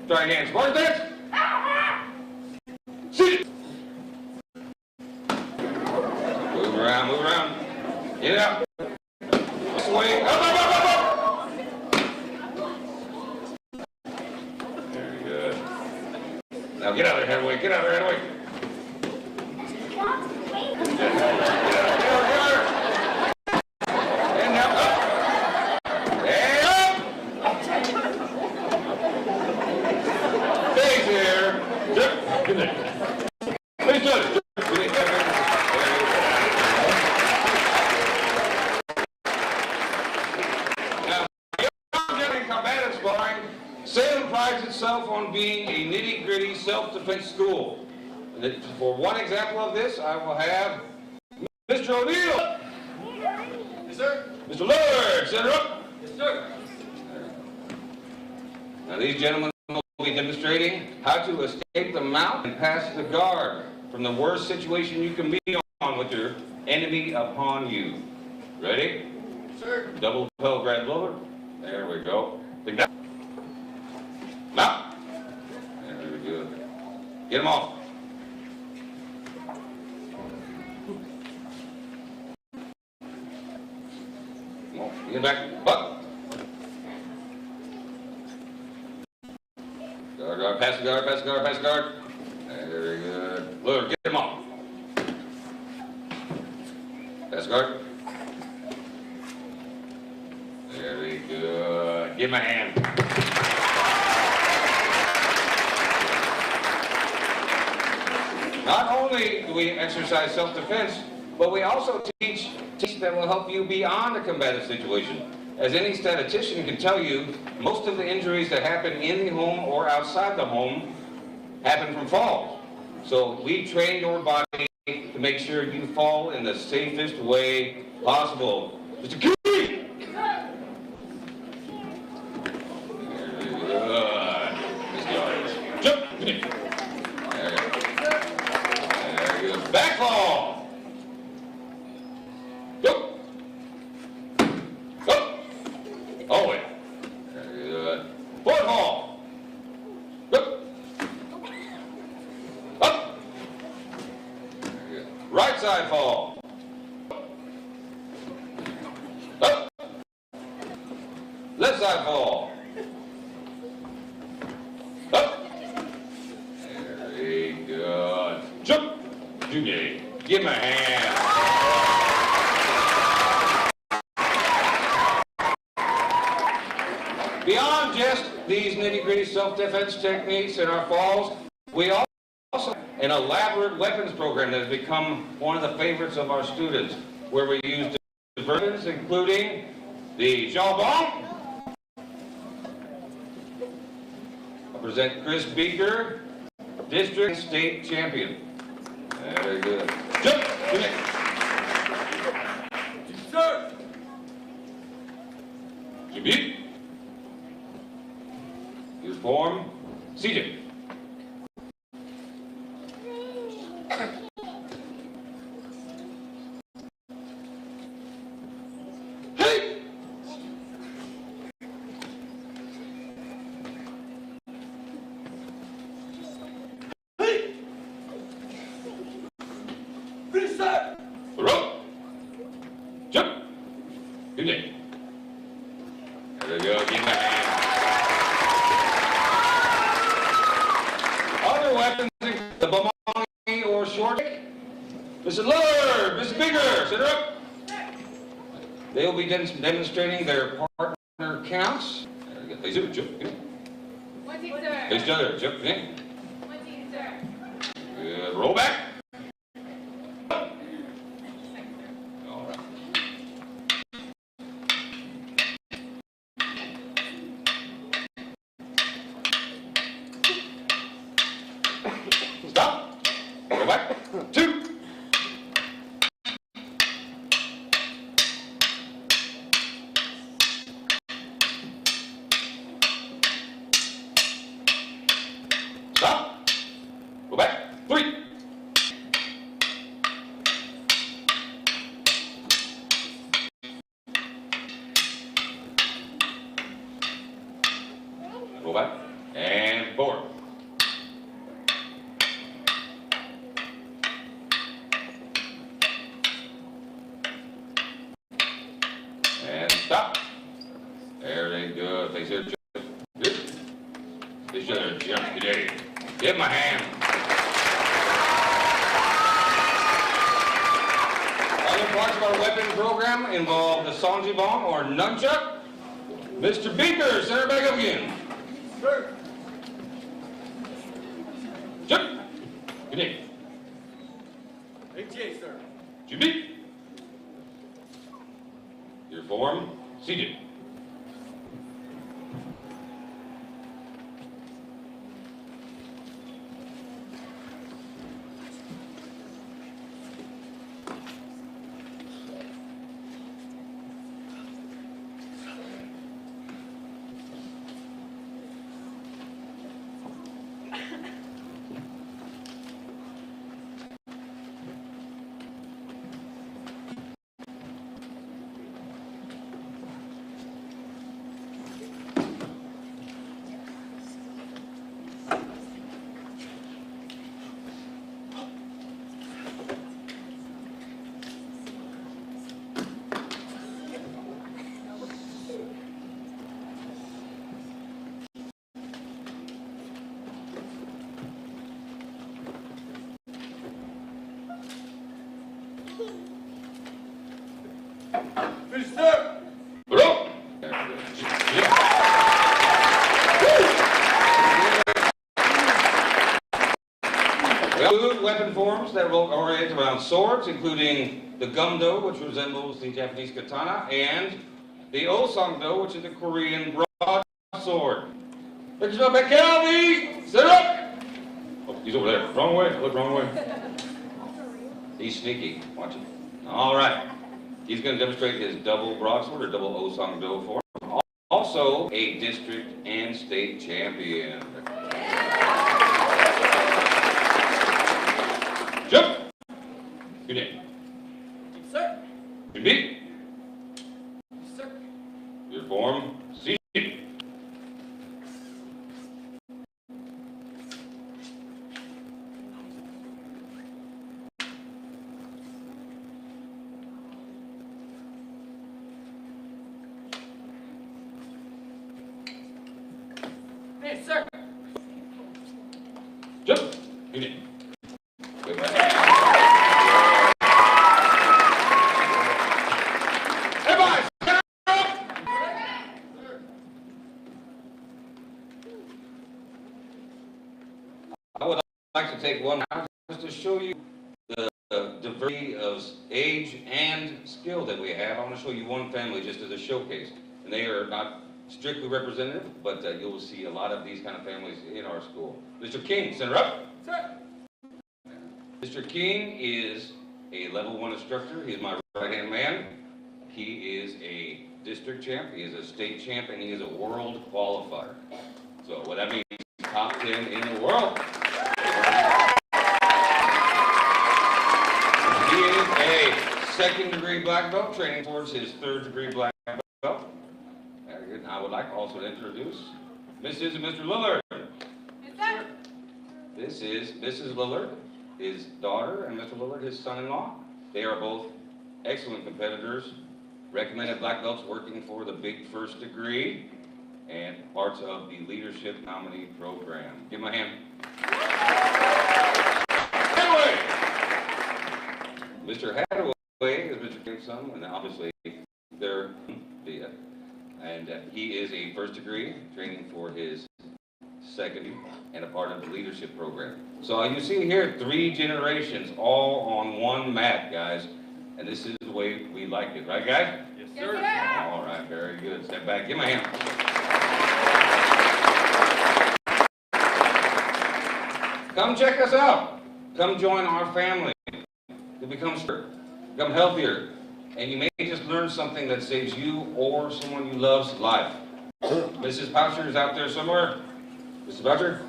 Speaker 8: Try again. Bar stance. Sit. Move around. Move around. Get out. Swing. Up, up, up, up, up. Very good. Now get out of there, heavyweight. Get out of there, heavyweight. Salem prides itself on being a nitty-gritty self-defense school. And for one example of this, I will have Mr. O'Neill. Yes, sir. Mr. Lillard, center up. Yes, sir. Now these gentlemen will be demonstrating how to escape the mount and pass the guard from the worst situation you can be on with your enemy upon you. Ready? Yes, sir. Double toe grab blower. There we go. Think that. Mount. Very good. Get them off. Come on. Get back. Buck. Guard, guard, pass the guard, pass the guard, pass the guard. Very good. Lillard, get him off. Pass the guard. Very good. Give him a hand. Not only do we exercise self-defense, but we also teach that will help you beyond a combative situation. As any statistician can tell you, most of the injuries that happen in the home or outside the home happen from falls. So we train your body to make sure you fall in the safest way possible. Mr. Key! Very good. Miss Yards. Jump! Back fall. Go. Go. Oh, wait. Very good. Forward fall. Go. Up. Very good. Right side fall. Up. Left side fall. Up. Very good. Jump. Junior, give him a hand. Beyond just these nitty-gritty self-defense techniques in our falls, we also have an elaborate weapons program that has become one of the favorites of our students, where we use diversions, including the jambon. I present Chris Beaker, District State Champion. Very good. Jump! Come here. Yes, sir. Jimmy. Use form. CJ. Hey! Jump! Good day. There we go. Give him a hand. Other weapons include the bomani or short kick. Mr. Lillard, Mr. Bigger, sit up. They will be demonstrating their partner counts. There we go. They do. Jump.
Speaker 2: One team, sir.
Speaker 8: Face each other. Jump. In.
Speaker 2: One team, sir.
Speaker 8: Good. Roll back. Stop. Go back. 2. Stop. Go back. 3. Give him a hand. Other parts of our weapon program involve the Sanji bomb or nunchuck. Mr. Beaker, center back up again.
Speaker 4: Sir.
Speaker 8: Jump. Good day.
Speaker 4: ATA, sir.
Speaker 8: Jimmy. Your form, seated.
Speaker 4: Finish, sir.
Speaker 8: Bro. Well, weapon forms that will orient around swords, including the gumdo, which resembles the Japanese katana, and the osangdo, which is the Korean broadsword. Pictures up at Calvi! Sit up! Oh, he's over there. Wrong way. Look, wrong way. He's sneaky. Watch him. All right. He's going to demonstrate his double broadsword or double osangdo form. Also a district and state champion. Jump! Good day.
Speaker 4: Sir.
Speaker 8: Good beat.
Speaker 4: Sir.
Speaker 8: Your form, seated.
Speaker 4: Hey, sir.
Speaker 8: Jump! Good day. Good way. Everybody, stand up! I would like to take one now just to show you the diversity of age and skill that we have. I want to show you one family just as a showcase. And they are not strictly representative, but you'll see a lot of these kind of families in our school. Mr. King, center up.
Speaker 4: Sir.
Speaker 8: Mr. King is a level 1 instructor. He is my right-hand man. He is a district champ, he is a state champ, and he is a world qualifier. So what that means, he's top 10 in the world. He is a 2nd degree black belt, training towards his 3rd degree black belt. Very good. I would like also to introduce Mrs. and Mr. Lillard. This is Mrs. Lillard, his daughter, and Mr. Lillard, his son-in-law. They are both excellent competitors, recommended black belts working for the big 1st degree, and parts of the leadership nominee program. Give him a hand. Hadaway! Mr. Hadaway is Mr. King's son, and obviously they're and he is a 1st degree, training for his 2nd and a part of the leadership program. So you see here 3 generations all on one mat, guys. And this is the way we like it, right, guys?
Speaker 4: Yes, sir.
Speaker 8: All right, very good. Step back. Give me a hand. Come check us out. Come join our family. To become healthier. And you may just learn something that saves you or someone you love's life. Mrs. Poucher is out there somewhere. Mrs. Poucher?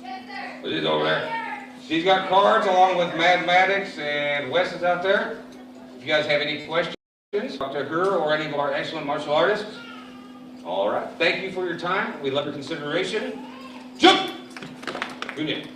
Speaker 8: Yes, sir. She's over there. She's got cards along with mathematics, and Wes is out there. If you guys have any questions, talk to her or any of our excellent martial artists. All right. Thank you for your time. We love your consideration. Jump! Good day.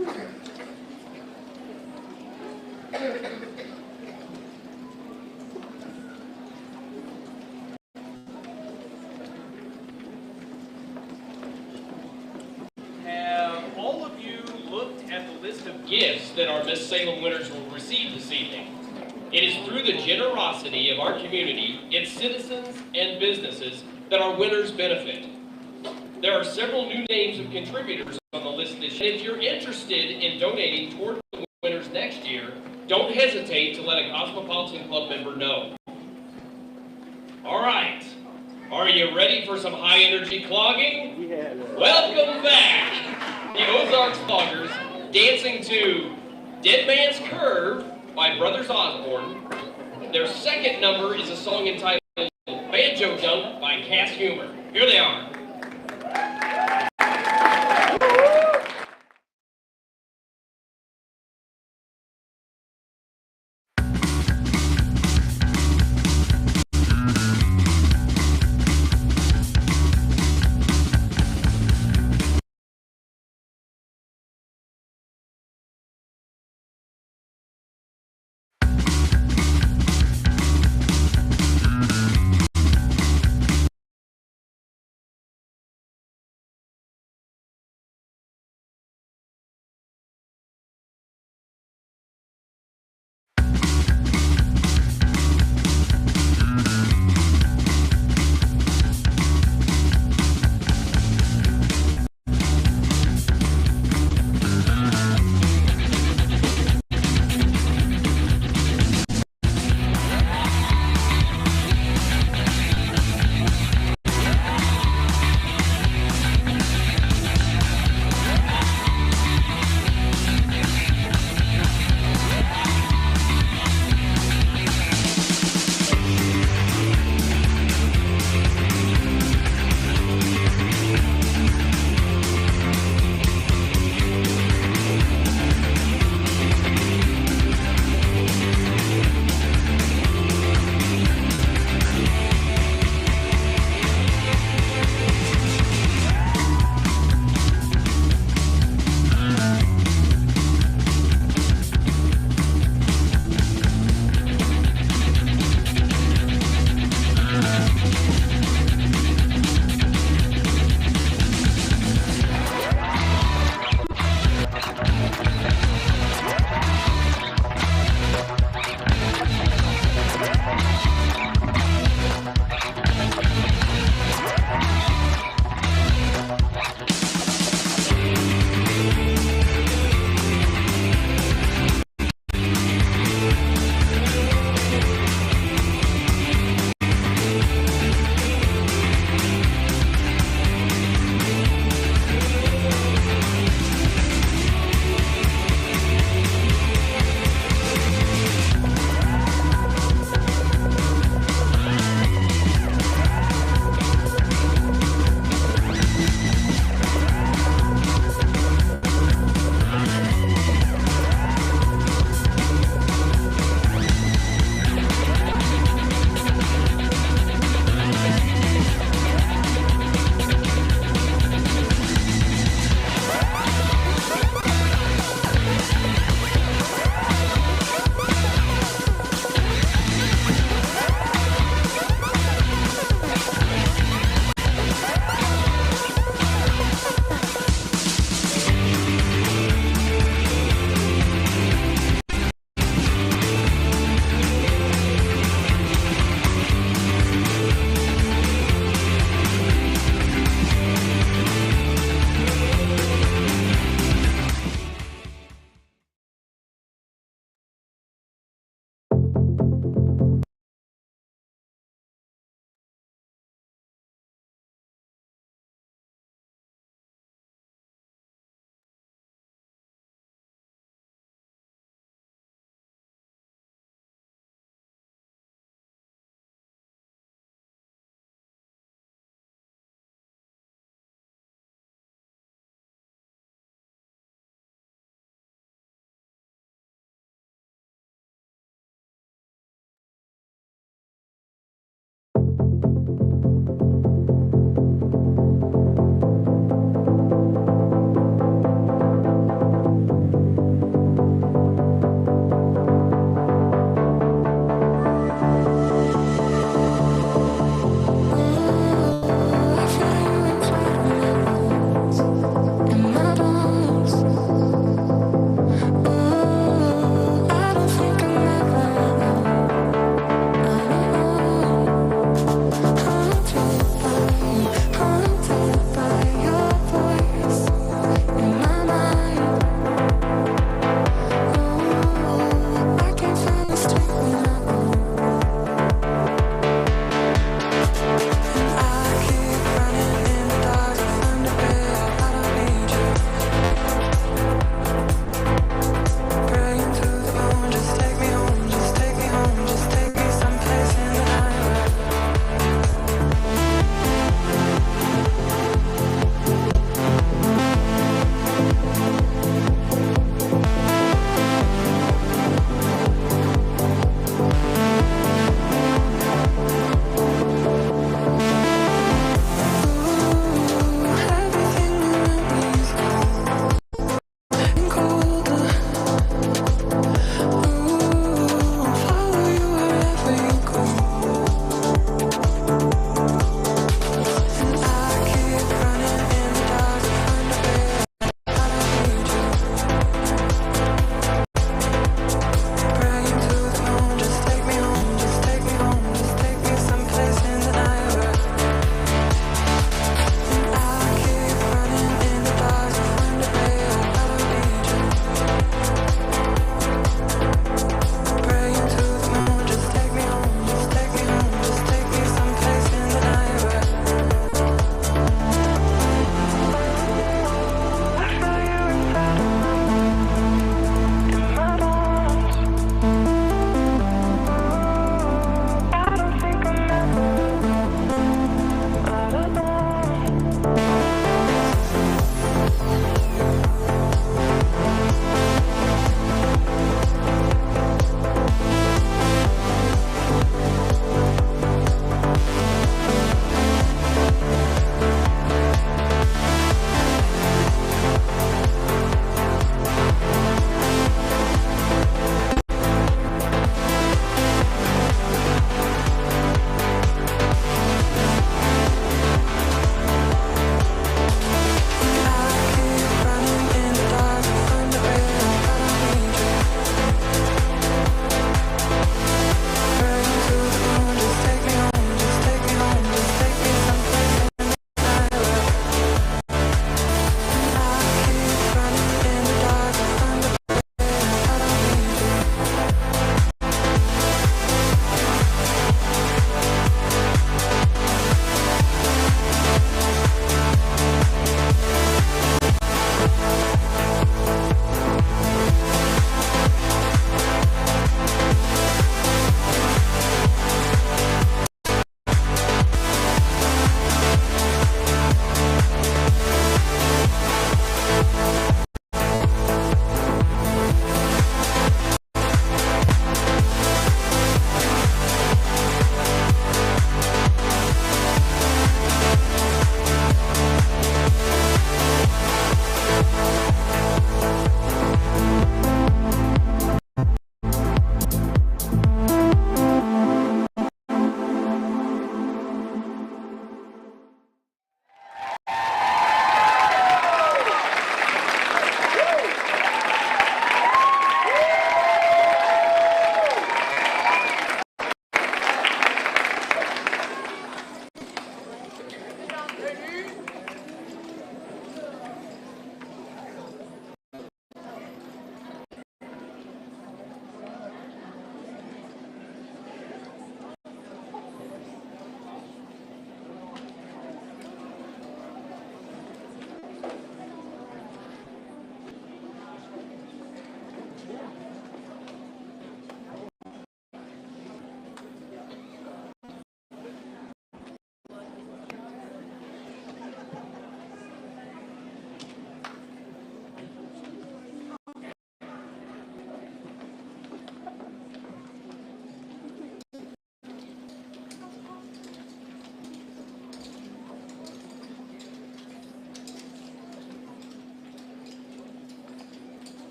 Speaker 1: Have all of you looked at the list of gifts that our Miss Salem winners will receive this evening? It is through the generosity of our community, its citizens and businesses, that our winners benefit. There are several new names of contributors on the list this year. If you're interested in donating toward the winners next year, don't hesitate to let a Cosmopolitan Club member know. All right, are you ready for some high energy clogging?
Speaker 4: Yeah.
Speaker 1: Welcome back! The Ozarks Cloggers dancing to Dead Man's Curve by Brothers Osborne. Their second number is a song entitled Banjo Jump by Cass Humor. Here they are.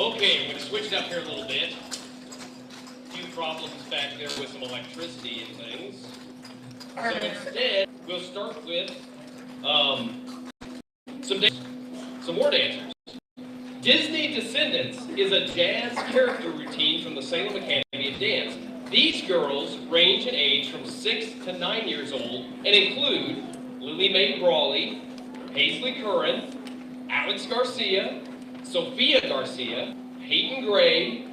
Speaker 1: Okay, I'm going to switch it up here a little bit. A few problems back there with some electricity and things. So instead, we'll start with some more dancers. Disney Descendants is a jazz character routine from the Salem Academy of Dance. These girls range in age from 6 to 9 years old and include Lily Mae Brawley, Paisley Curran, Alex Garcia, Sophia Garcia, Peyton Gray,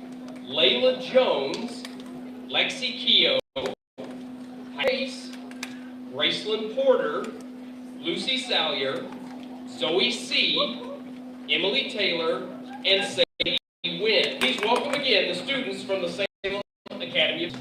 Speaker 1: Layla Jones, Lexi Keogh, Grace, Gracelyn Porter, Lucy Salyer, Zoe C., Emily Taylor, and Sadie Wynn. Please welcome again the students from the Salem Academy of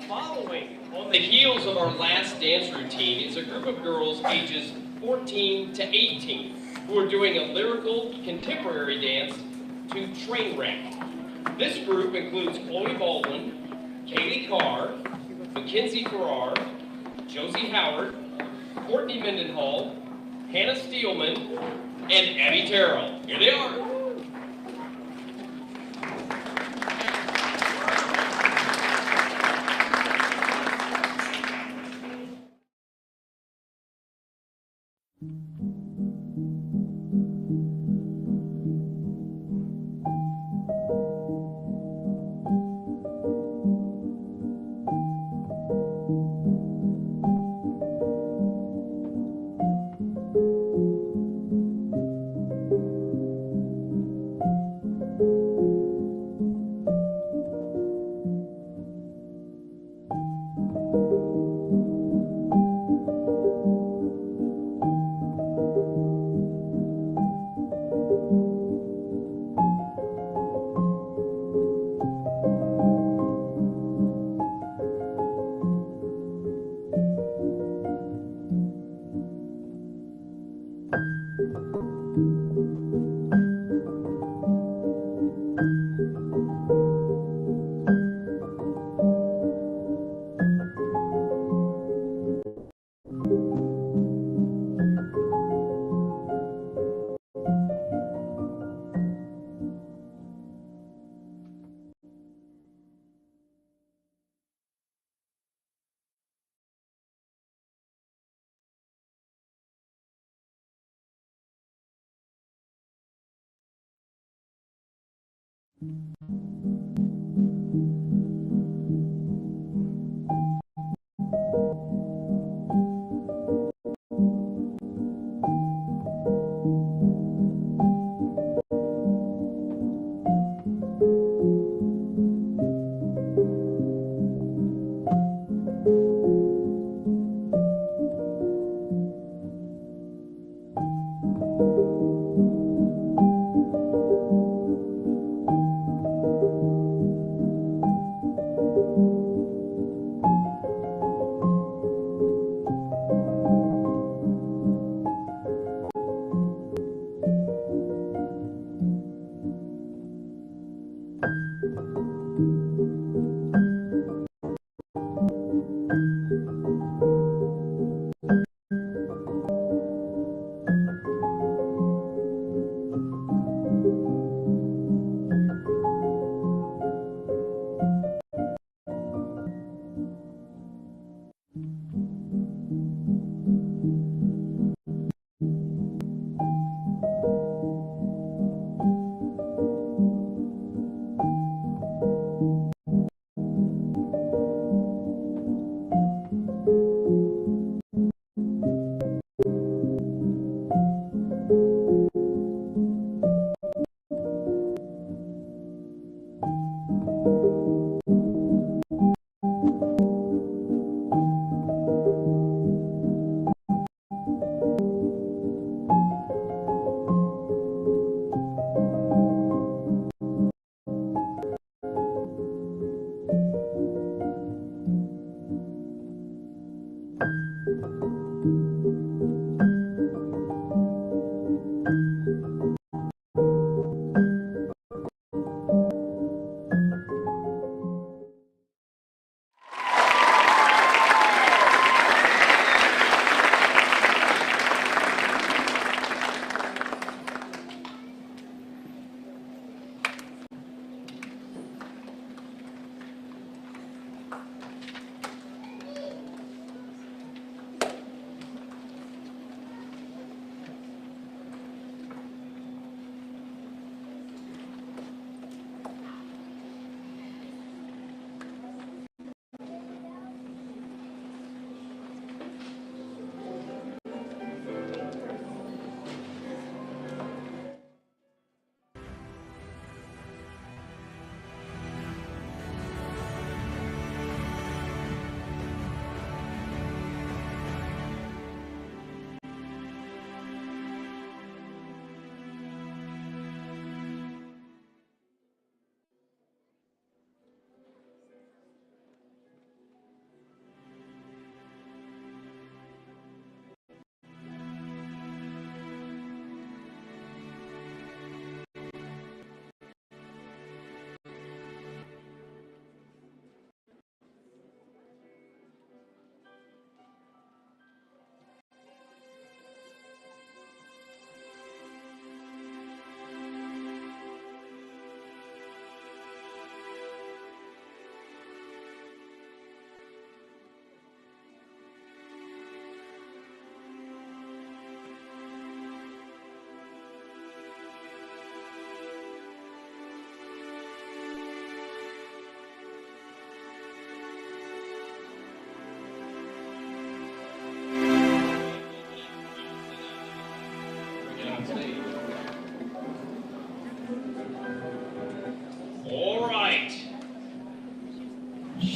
Speaker 1: Following on the heels of our last dance routine is a group of girls ages 14 to 18 who are doing a lyrical contemporary dance to Trainwreck. This group includes Chloe Baldwin, Kaylee Carr, Mackenzie Farrar, Josie Howard, Courtney Mendenhall, Hannah Steelman, and Abby Terrell. Here they are.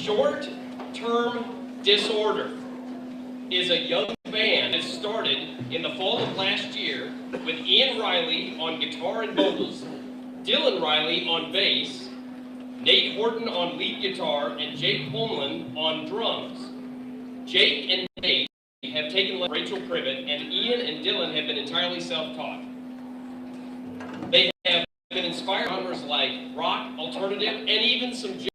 Speaker 1: Short-Term Disorder is a young band that started in the fall of last year with Ian Riley on guitar and vocals, Dylan Riley on bass, Nate Horton on lead guitar, and Jake Holman on drums. Jake and Nate have taken Rachel Privet, and Ian and Dylan have been entirely self-taught. They have been inspired by genres like rock, alternative, and even some jazz.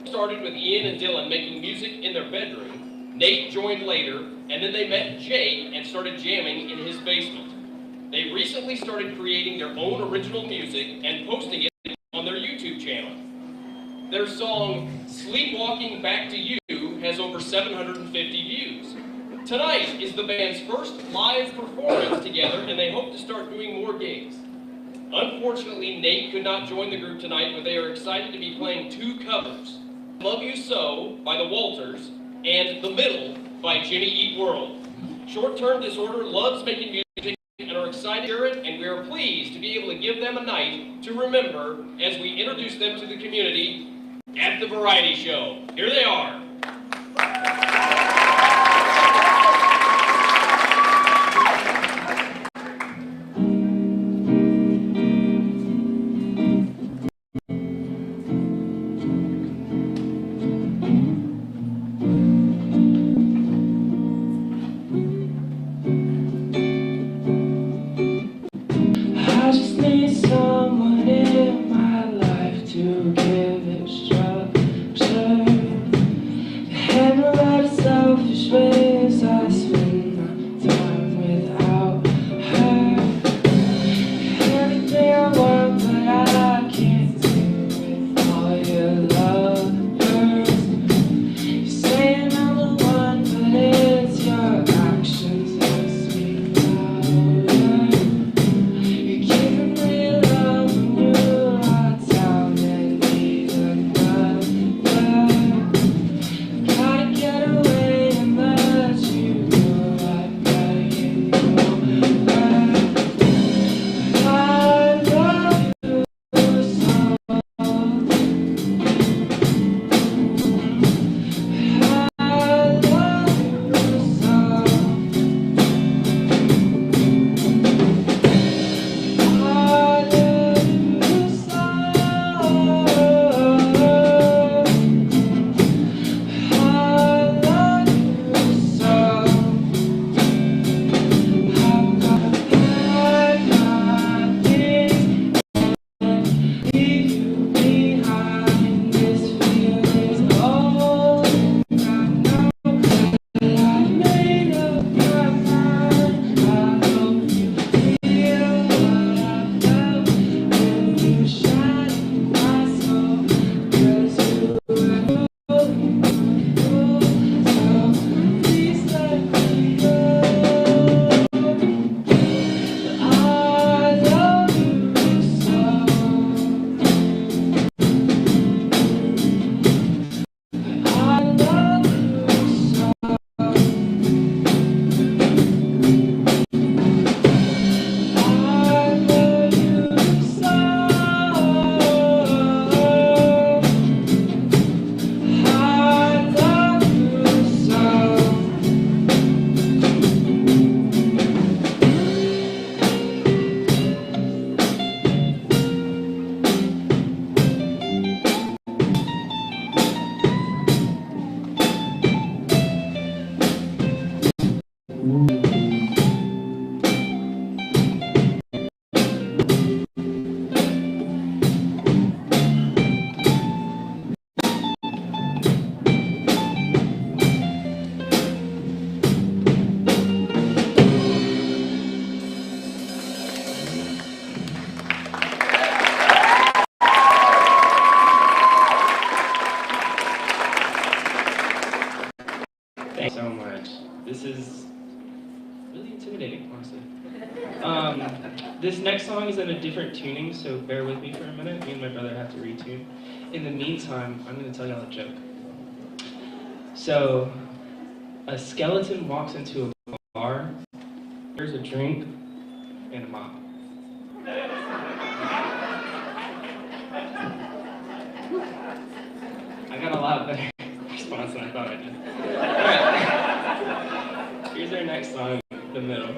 Speaker 1: Started with Ian and Dylan making music in their bedroom. Nate joined later, and then they met Jake and started jamming in his basement. They recently started creating their own original music and posting it on their YouTube channel. Their song, Sleepwalking Back to You, has over 750 views. Tonight is the band's first live performance together, and they hope to start doing more gigs. Unfortunately, Nate could not join the group tonight, but they are excited to be playing two covers, Love You So by the Walters and The Middle by Jimmy Eat World. Short-Term Disorder loves making music and are excited to hear it, and we are pleased to be able to give them a night to remember as we introduce them to the community at the variety show. Here they are.
Speaker 4: I just need someone in my life to give it structure. Had a lot of selfish ways I spend my time without her. Everything I want, but I can't do with all your lovers. You say I'm the one, but it's your actions that speak louder. You're giving me love when you are down and need another. Gotta get away and let you go. I bet you know that. I love you so. I love you so.
Speaker 9: Thanks so much. This is really intimidating, honestly. This next song is in a different tuning, so bear with me for a minute. Me and my brother have to retune. In the meantime, I'm going to tell y'all a joke. So, a skeleton walks into a bar, there's a drink, and a mop. I got a lot better response than I thought I did. Alright. Here's our next song, The Middle.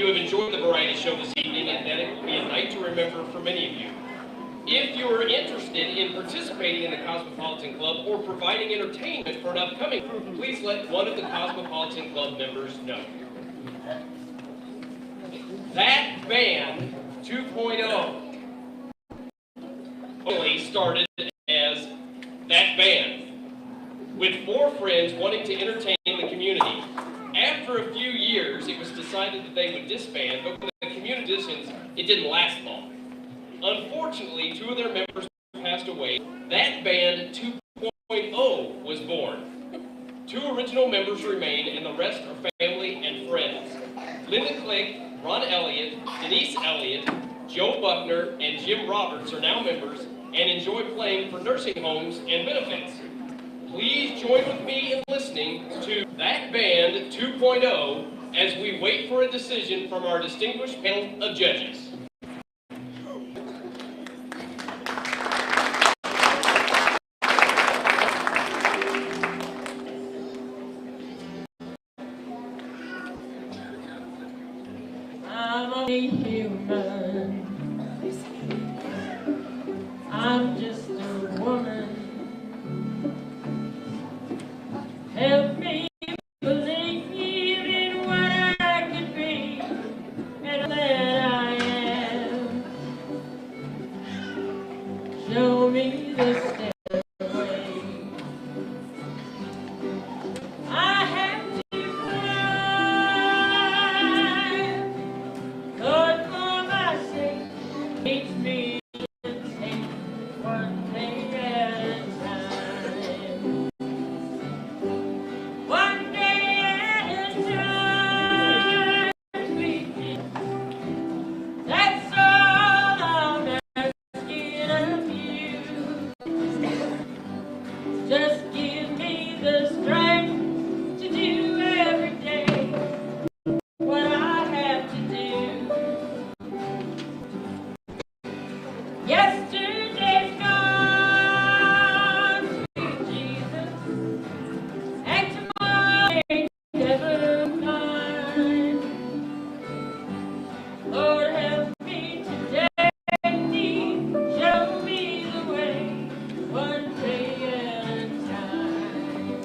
Speaker 1: you have enjoyed the variety show this evening and that it will be a night to remember for many of you. If you are interested in participating in the Cosmopolitan Club or providing entertainment for an upcoming, please let one of the Cosmopolitan Club members know. That Band 2.0 only started as That Band, with 4 friends wanting to entertain the community. After a few years, it was decided that they would disband, but with the community editions, it didn't last long. Unfortunately, 2 of their members passed away. That Band 2.0 was born. 2 original members remain, and the rest are family and friends. Linda Click, Ron Elliott, Denise Elliott, Joe Buckner, and Jim Roberts are now members and enjoy playing for nursing homes and benefits. Please join with me in listening to That Band 2.0 as we wait for a decision from our distinguished panel of judges.
Speaker 10: I'm only human. I'm just a woman. Help me believe in what I could be and that I am. Show me the stairway. I have to climb. Lord, for my sake, teach me to take one day at a time. One day at a time, sweet Jesus. That's all I'm asking of you. Just give me the strength to do every day what I have to do. Yesterday's gone, sweet Jesus, and tomorrow ain't never mine. Lord, help me today, show me the way, one day at a time.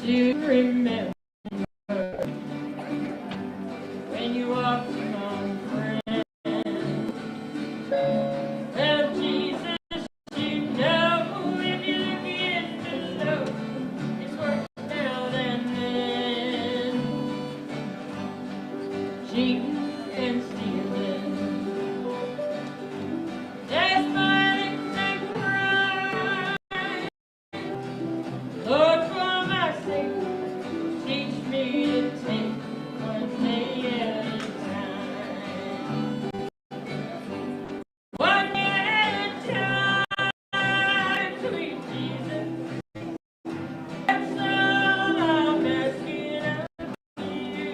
Speaker 10: Do you remember when you walked among friends? Well, Jesus, you know if you look in below, it's worse now than then. Cheating and stealing, despoiling and crime. Lord, for my sake, teach me to take one day at a time. One day at a time, sweet Jesus. That's all I'm asking of you.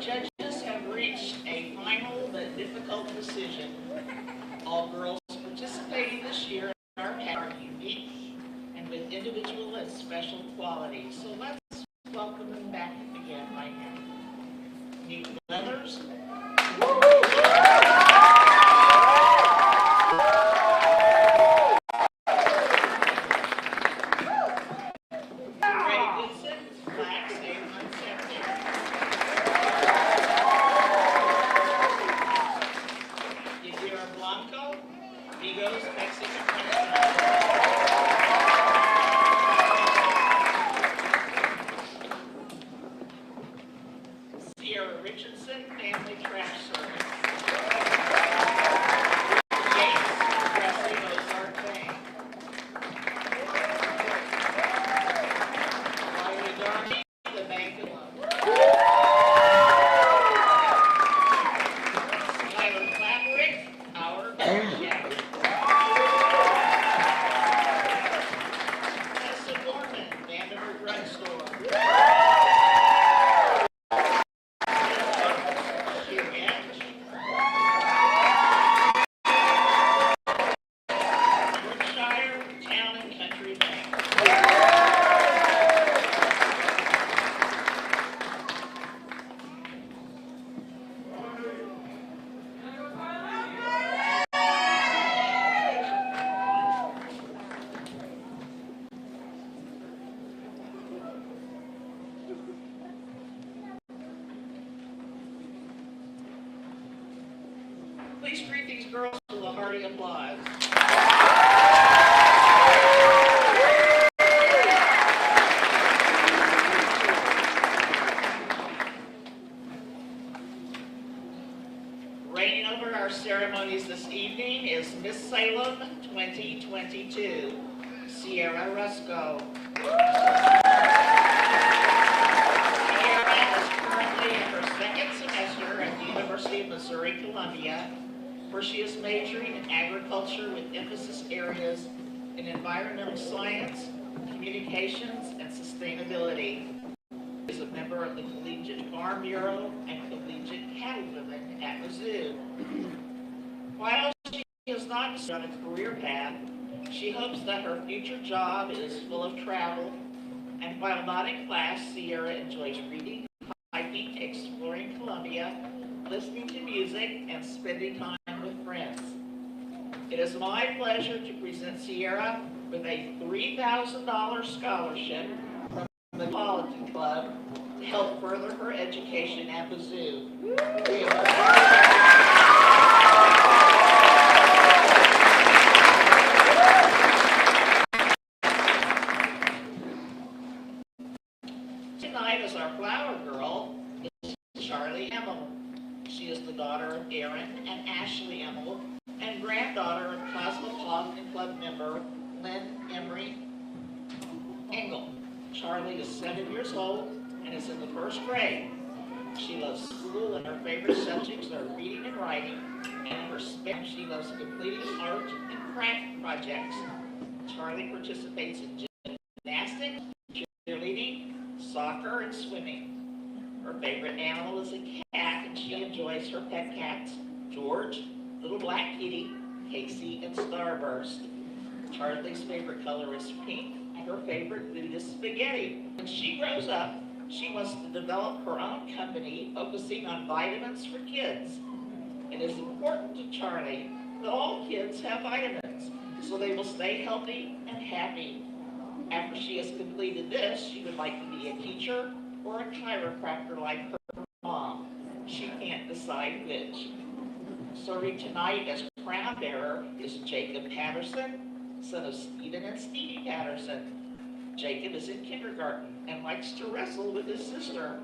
Speaker 5: judges have reached a final but difficult decision. All girls participating this year are unique and with individual and special qualities. So let's welcome them back again right now. Meet Leathers. Please greet these girls with a hearty applause. Reigning over our ceremonies this evening is Miss Salem 2022, Sierra Rusco. Sierra is currently in her second semester at the University of Missouri-Columbia, where she is majoring in agriculture with emphasis areas in environmental science, communications, and sustainability. She is a member of the Collegiate Farm Bureau and Collegiate Cattlewomen at Mizzou. While she is not on a career path, she hopes that her future job is full of travel, and while not in class, Sierra enjoys reading, hiking, exploring Columbia, listening to music, and spending time with friends. It is my pleasure to present Sierra with a $3,000 scholarship from the Cosmopolitan Club to help further her education at Mizzou. Tonight is our flower girl, Charlie Emmel. She is the daughter of Aaron and Ashley Emmel and granddaughter of Cosmopolitan Club member Lynn Emery Engel. Charlie is 7 years old and is in the first grade. She loves school and her favorite subjects are reading and writing, and in her spare time she loves completing art and craft projects. Charlie participates in gymnastics, cheerleading, soccer, and swimming. Her favorite animal is a cat, and she enjoys her pet cats, George, Little Black Kitty, Casey, and Starburst. Charlie's favorite color is pink, and her favorite food is spaghetti. When she grows up, she wants to develop her own company focusing on vitamins for kids. It is important to Charlie that all kids have vitamins, so they will stay healthy and happy. After she has completed this, she would like to be a teacher or a chiropractor like her mom. She can't decide which. Serving tonight as crown bearer is Jacob Patterson, son of Stephen and Stevie Patterson. Jacob is in kindergarten and likes to wrestle with his sister.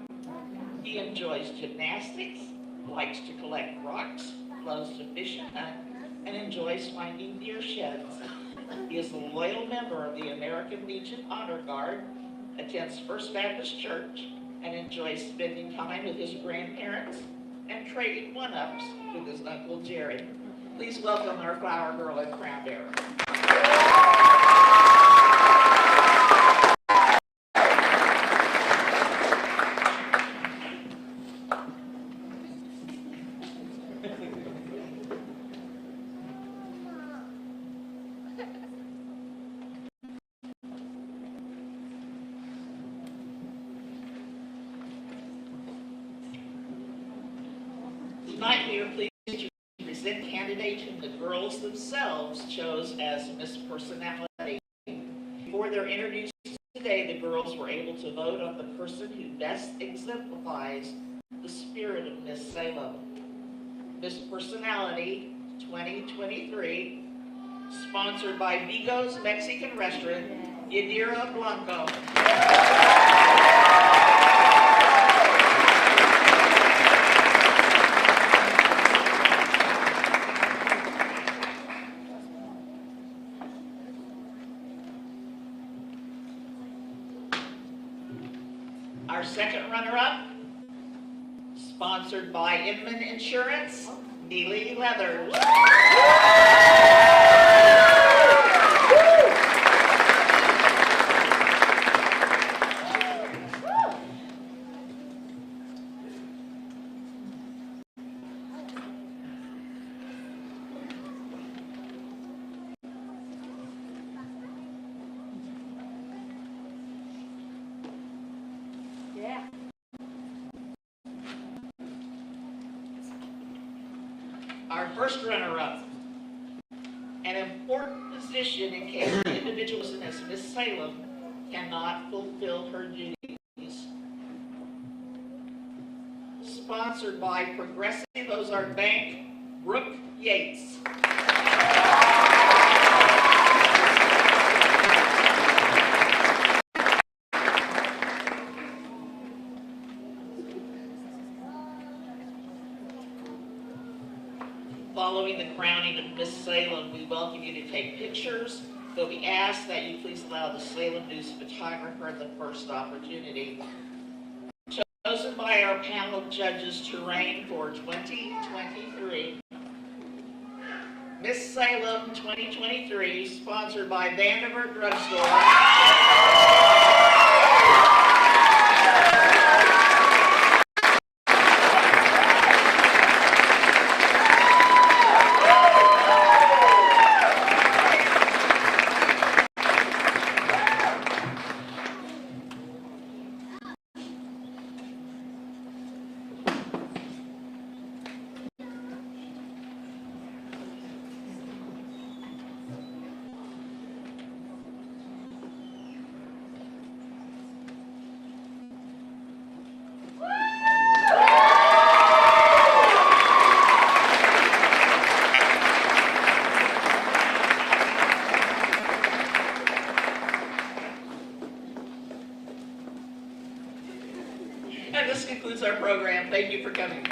Speaker 5: He enjoys gymnastics, likes to collect rocks, loves to fish and hunt, and enjoys finding deer sheds. He is a loyal member of the American Legion Honor Guard, attends First Baptist Church, and enjoys spending time with his grandparents and trading one-ups with his Uncle Jerry. Please welcome our flower girl and crown bearer. Tonight we are pleased to present candidates whom the girls themselves chose as Miss Personality. Before they're introduced today, the girls were able to vote on the person who best exemplifies the spirit of Miss Salem. Miss Personality 2023, sponsored by Vigo's Mexican Restaurant, Yadira Blanco. Our second runner-up, sponsored by Inman Insurance, Neely Leathers. Our first runner-up, an important position in case the individual as Miss Salem cannot fulfill her duties. Sponsored by Progressive Ozark Bank, Brooke Yates. Following the crowning of Miss Salem, we welcome you to take pictures, but we ask that you please allow the Salem News photographer the first opportunity. Chosen by our panel of judges to reign for 2023, Miss Salem 2023, sponsored by Vanderbilt Drugstore. And this concludes our program. Thank you for coming.